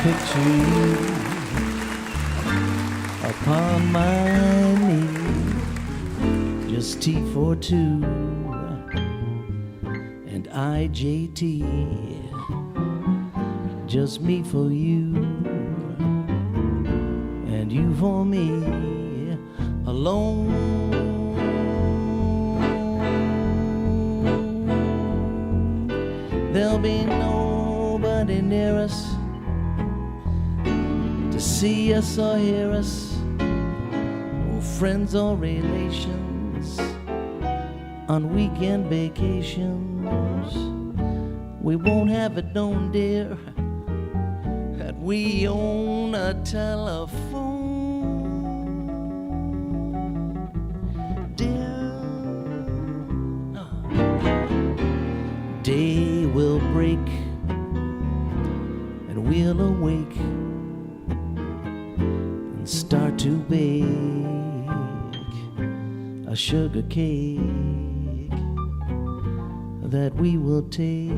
Picture you upon my knee, just T for two and IJT, just me for you and you for me alone. There'll be nobody near us to see us or hear us, or friends or relations on weekend vacations. We won't have it known, dear, that we own a telephone. Dear, day will break and we'll awake and start to bake a sugar cake that we will take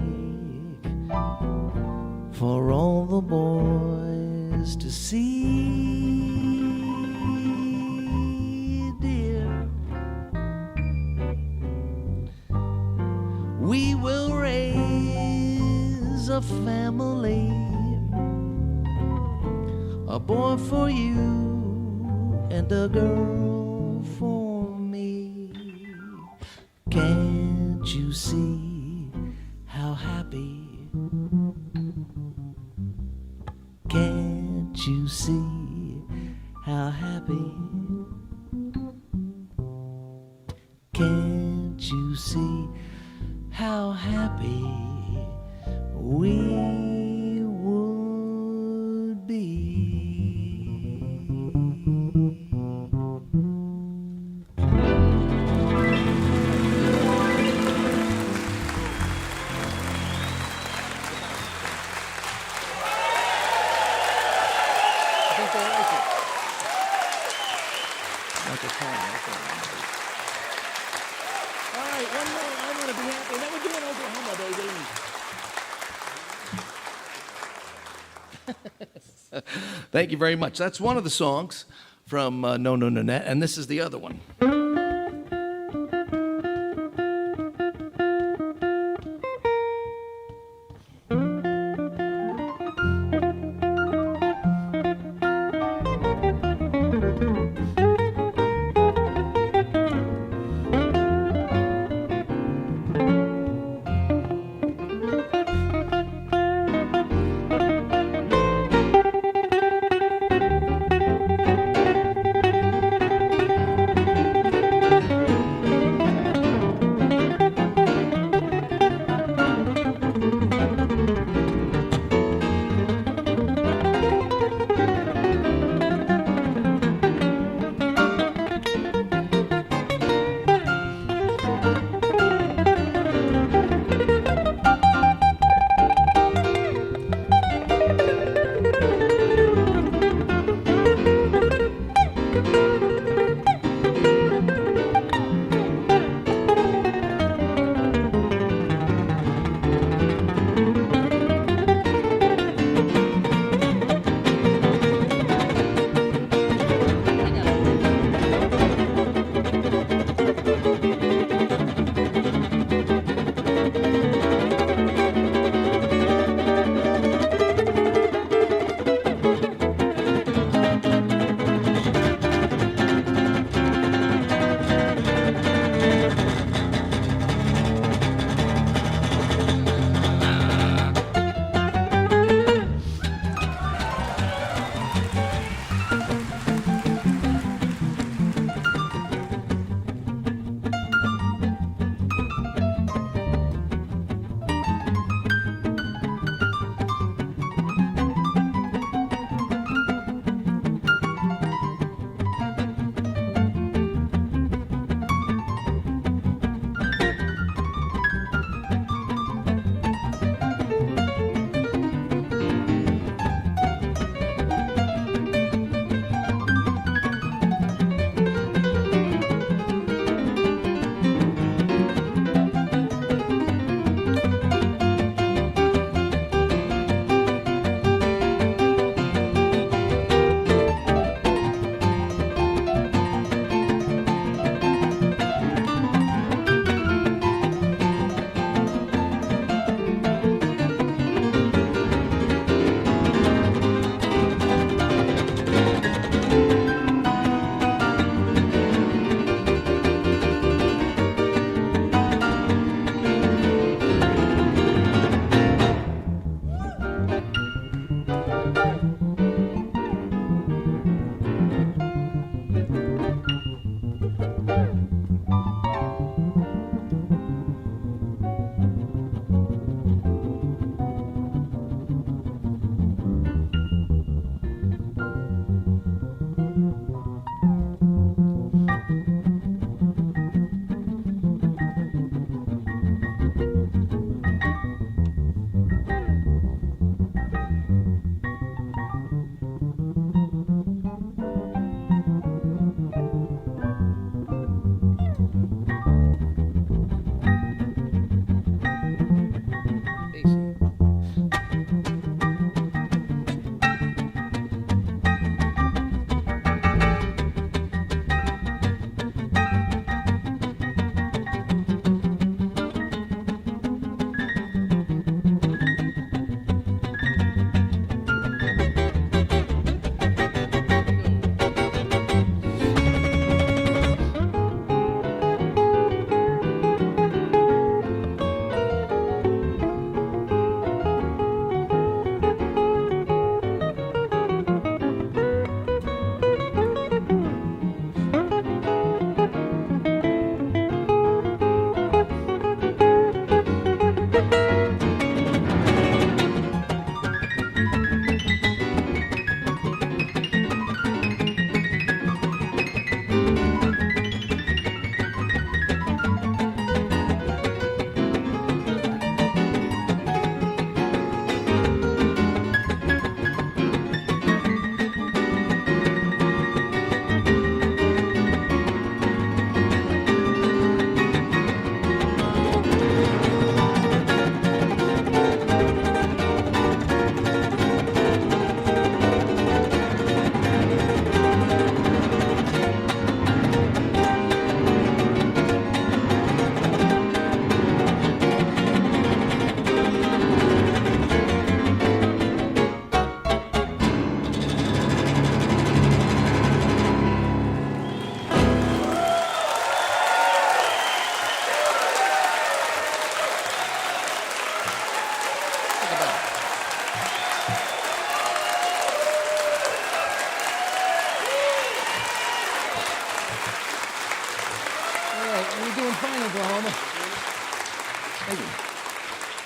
for all the boys to see, dear. We will raise a family, a boy for you and a girl for me. Can't you see how happy? Can't you see how happy? Can't you see how happy we would be? All right, one more. I'm going to be happy. Then we're doing Oklahoma, baby. Thank you very much. That's one of the songs from No No Nanette, and this is the other one.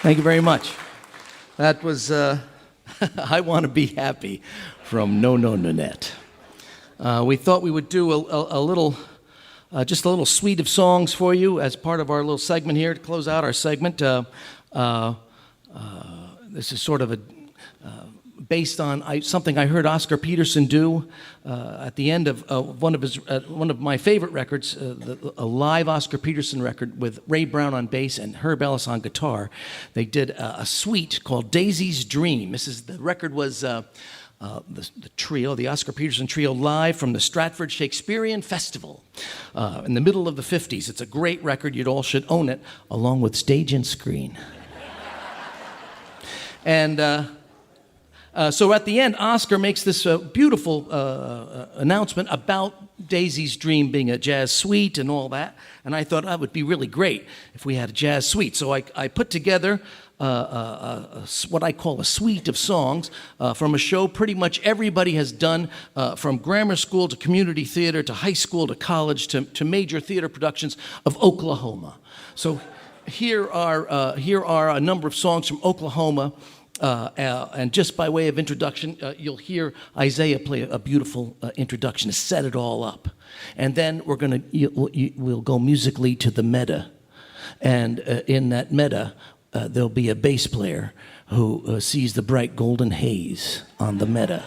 Thank you very much. That was I Want to Be Happy from No No Nanette. We thought we would do a little, just a little suite of songs for you as part of our little segment here to close out our segment. This is sort of a based on something I heard Oscar Peterson do at the end of one of my favorite records, a live Oscar Peterson record with Ray Brown on bass and Herb Ellis on guitar. They did a suite called Daisy's Dream. The record was the trio, the Oscar Peterson Trio, live from the Stratford Shakespearean Festival in the middle of the 50s. It's a great record. You all should own it, along with Stage and Screen. And so at the end, Oscar makes this beautiful announcement about Daisy's Dream being a jazz suite and all that. And I thought that would be really great if we had a jazz suite. So I put together what I call a suite of songs from a show pretty much everybody has done, from grammar school to community theater to high school to college to major theater productions of Oklahoma. So here are a number of songs from Oklahoma. And just by way of introduction, you'll hear Isaiah play a beautiful introduction to set it all up. And then we'll go musically to the meta. And in that meta, there'll be a bass player who sees the bright golden haze on the meta.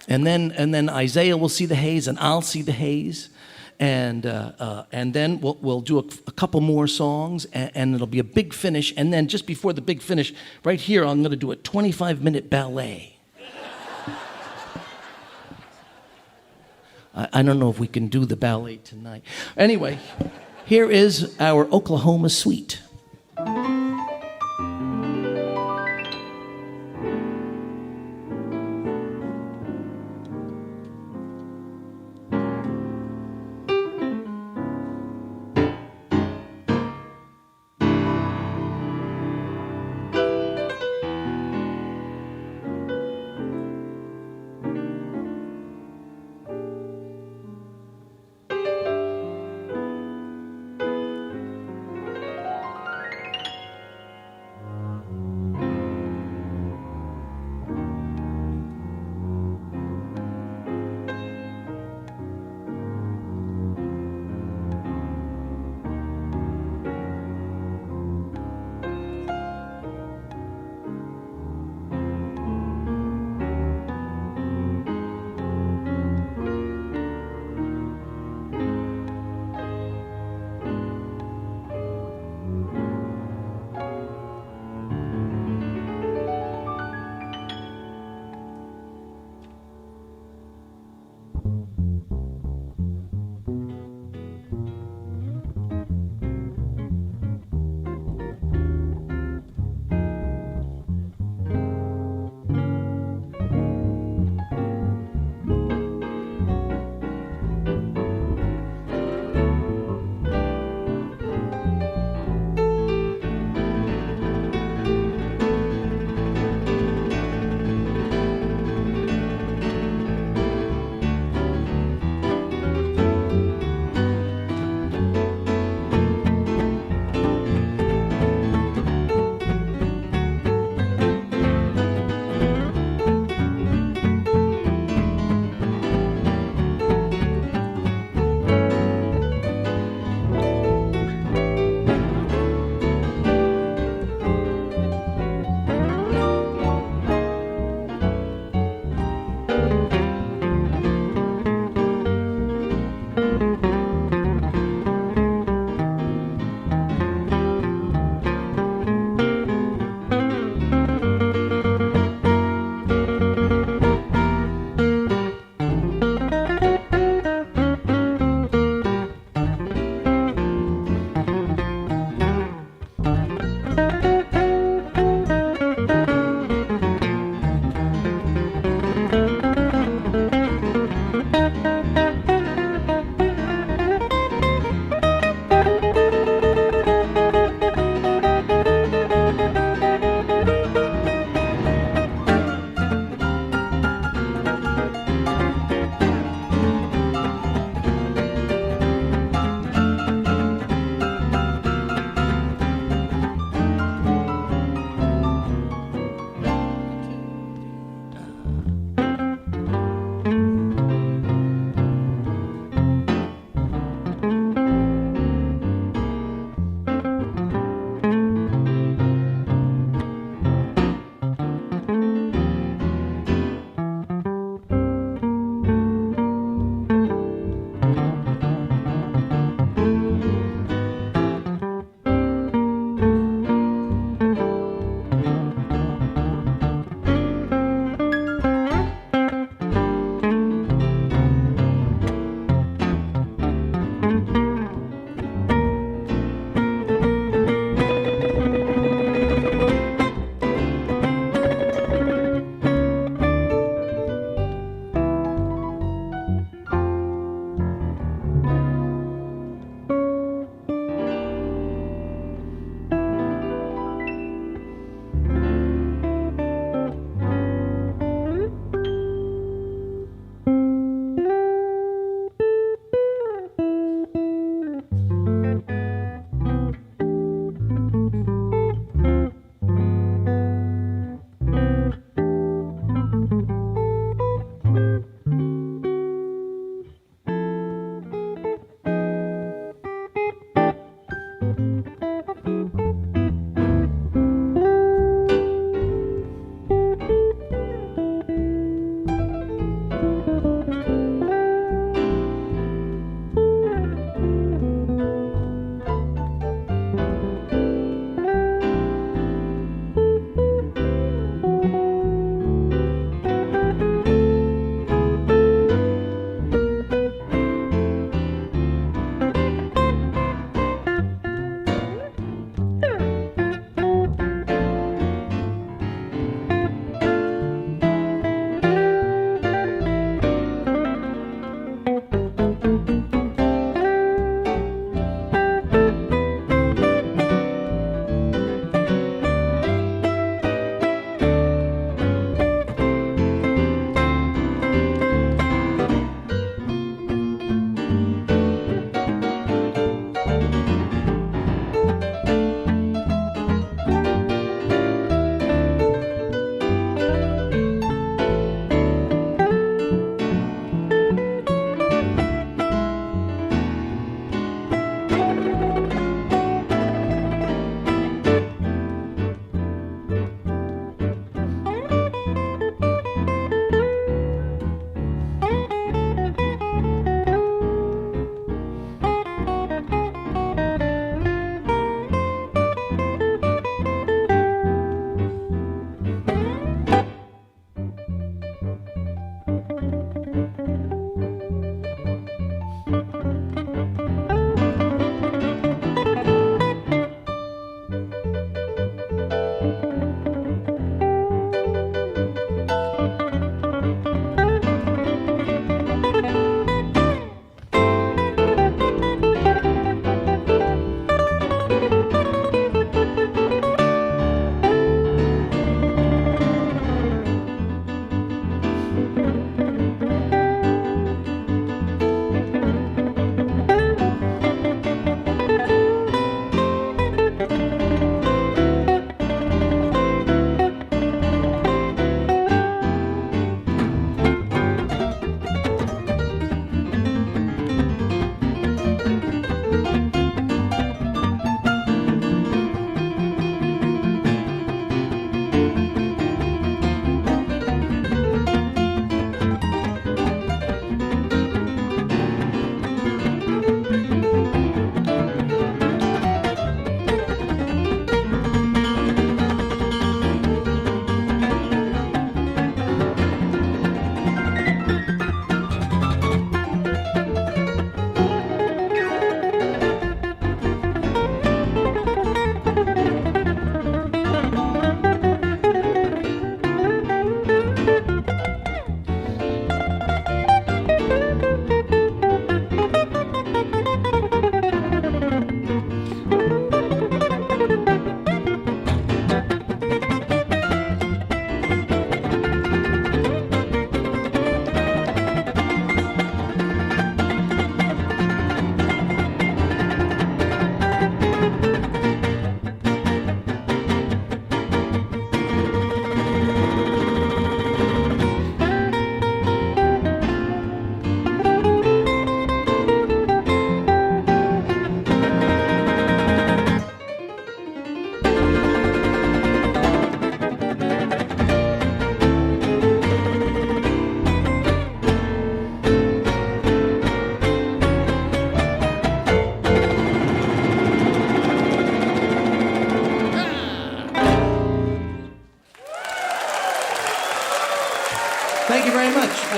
And then Isaiah will see the haze, and I'll see the haze. And then we'll do a couple more songs, and it'll be a big finish. And then just before the big finish, right here, I'm going to do a 25-minute ballet. I don't know if we can do the ballet tonight. Anyway, here is our Oklahoma suite.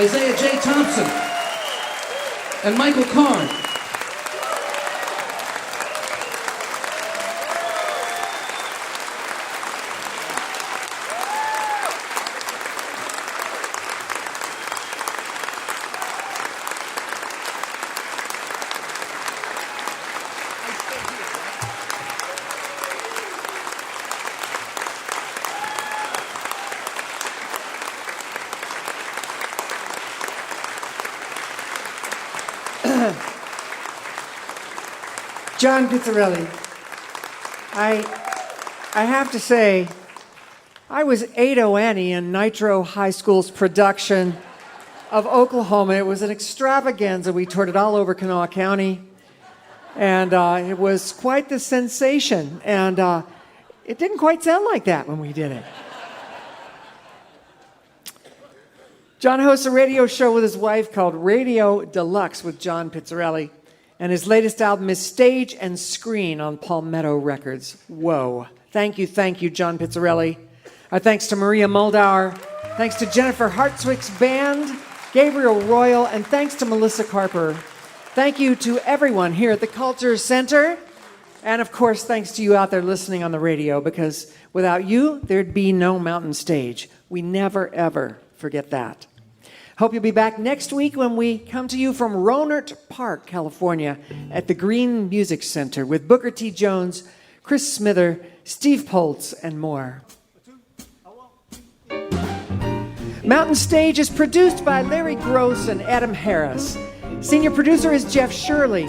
Isaiah J. Thompson, and Michael Karn. John Pizzarelli, I have to say, I was Ado Annie in Nitro High School's production of Oklahoma. It was an extravaganza. We toured it all over Kanawha County, and it was quite the sensation. And it didn't quite sound like that when we did it. John hosts a radio show with his wife called Radio Deluxe with John Pizzarelli. And his latest album is Stage and Screen on Palmetto Records. Whoa. Thank you, John Pizzarelli. Our thanks to Maria Muldaur. Thanks to Jennifer Hartswick's band, Gabriel Royal, and thanks to Melissa Carper. Thank you to everyone here at the Culture Center. And of course, thanks to you out there listening on the radio, because without you, there'd be no Mountain Stage. We never, ever forget that. Hope you'll be back next week when we come to you from Rohnert Park, California, at the Green Music Center with Booker T. Jones, Chris Smither, Steve Poltz, and more. Mountain Stage is produced by Larry Gross and Adam Harris. Senior producer is Jeff Shirley.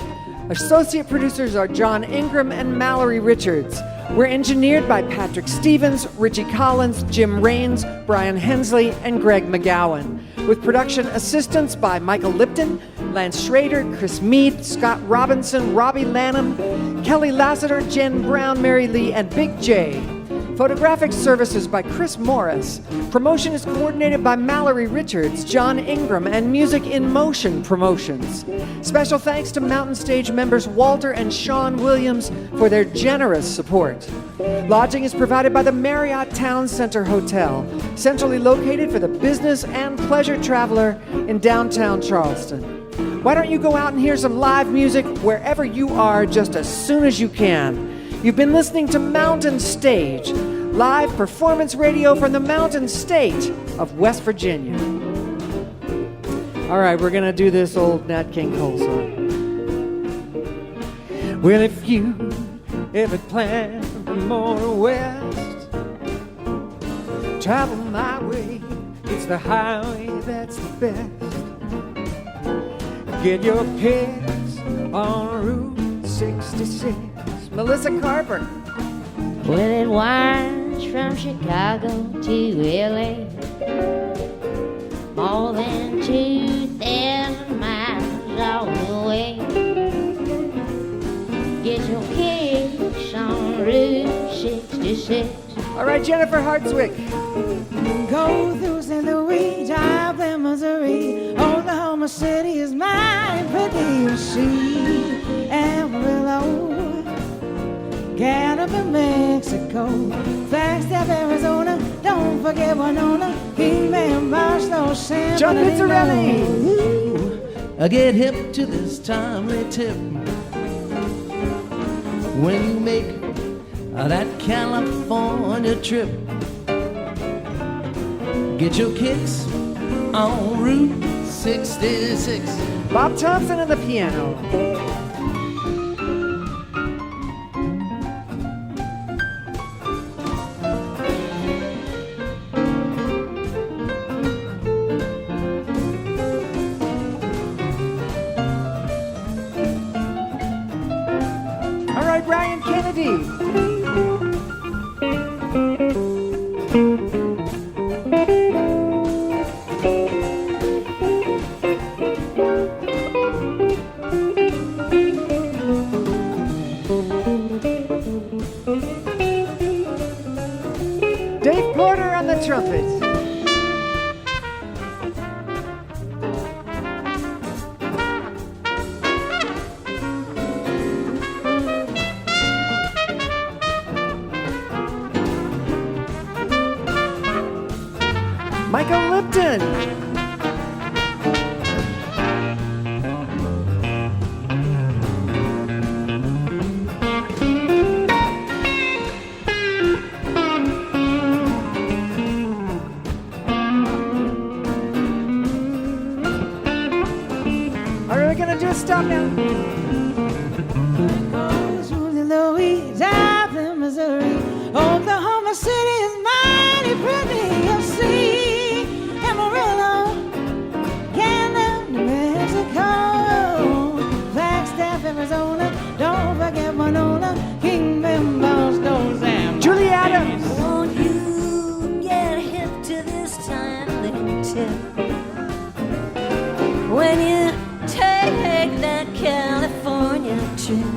Associate producers are John Ingram and Mallory Richards. We're engineered by Patrick Stevens, Richie Collins, Jim Raines, Brian Hensley, and Greg McGowan, with production assistance by Michael Lipton, Lance Schrader, Chris Mead, Scott Robinson, Robbie Lanham, Kelly Lassiter, Jen Brown, Mary Lee, and Big J. Photographic services by Chris Morris. Promotion is coordinated by Mallory Richards, John Ingram, and Music in Motion Promotions. Special thanks to Mountain Stage members Walter and Sean Williams for their generous support. Lodging is provided by the Marriott Town Center Hotel, centrally located for the business and pleasure traveler in downtown Charleston. Why don't you go out and hear some live music wherever you are just as soon as you can? You've been listening to Mountain Stage, live performance radio from the Mountain State of West Virginia. All right, we're going to do this old Nat King Cole song. Well, if you ever plan for more west, travel my way, it's the highway that's the best. Get your picks on Route 66. Melissa Carper. Well, it winds from Chicago to LA, more than 2,000 miles all the way. Get your kicks on Route 66. All right, Jennifer Hartswick. Go through St. Louis, drive in Missouri. Oklahoma City is my pretty sea. Amarillo, get up in Mexico, Flagstaff, Arizona. Don't forget Winona, Kingman, Barstow, San John Pizzarelli. I get hip to this timely tip when you make that California trip. Get your kicks on Route 66. Bob Thompson on the piano. Brian Kennedy. Dave Porter on the trumpet. Michael Lipton. Are we gonna do a stop now? Goes through the Louise, up in Missouri. Oklahoma City is mighty pretty. You'll see Amarillo, Canada, New Mexico, Flagstaff, Arizona. Don't forget Winona, Kingman, Boston, Sam. Julie Adams. Won't you get hip to this time little tip? When you take that California trip,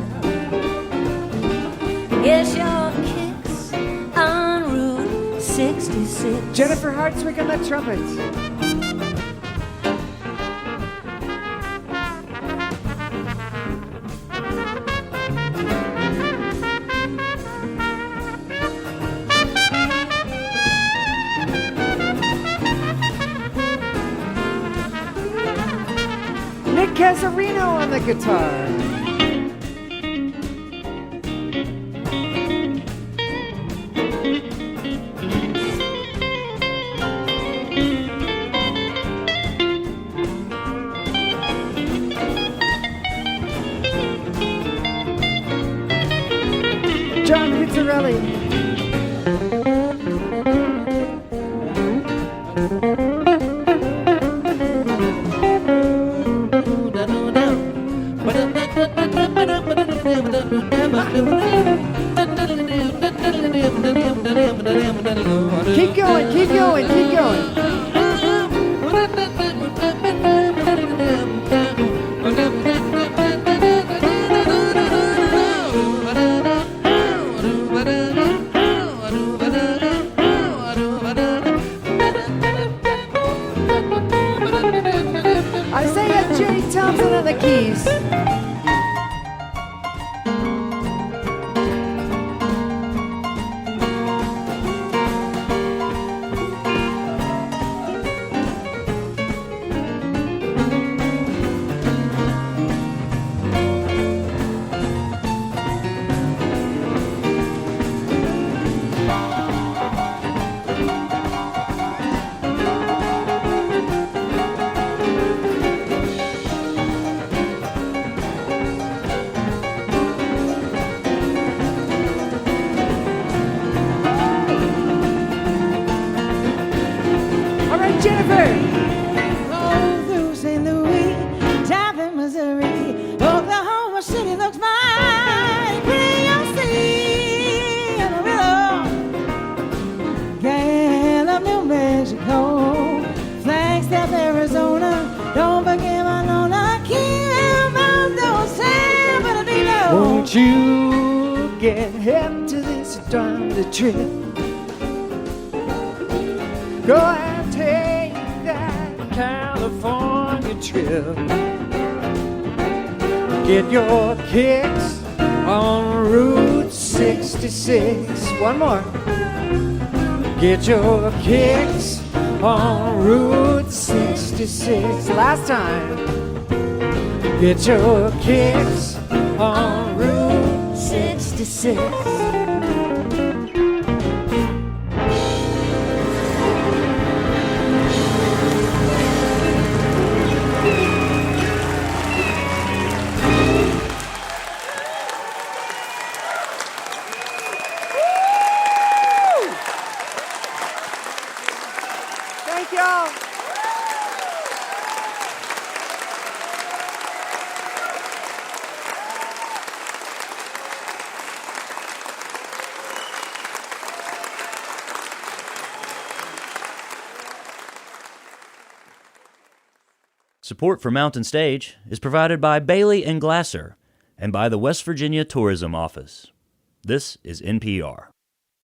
get your kicks on Route 66. Jennifer Hartswick on the trumpets. Nick Casarino on the guitar. John Pizzarelli. Keep going, keep going, keep going. Isaiah J. Thompson on the keys. Jennifer! Roll through St. Louis, down in Missouri. Oklahoma City looks mighty pretty. You'll see Amarillo, Gallup, New Mexico, Flagstaff, Arizona. Don't forget Winona, Kingman, Boston, San Bernardino. Won't you get hip to this darn trip? Go and take that California trip. Get your kicks on Route 66. One more. Get your kicks on Route 66. Last time. Get your kicks on Route 66. Thank y'all. Support for Mountain Stage is provided by Bailey and Glasser and by the West Virginia Tourism Office. This is NPR.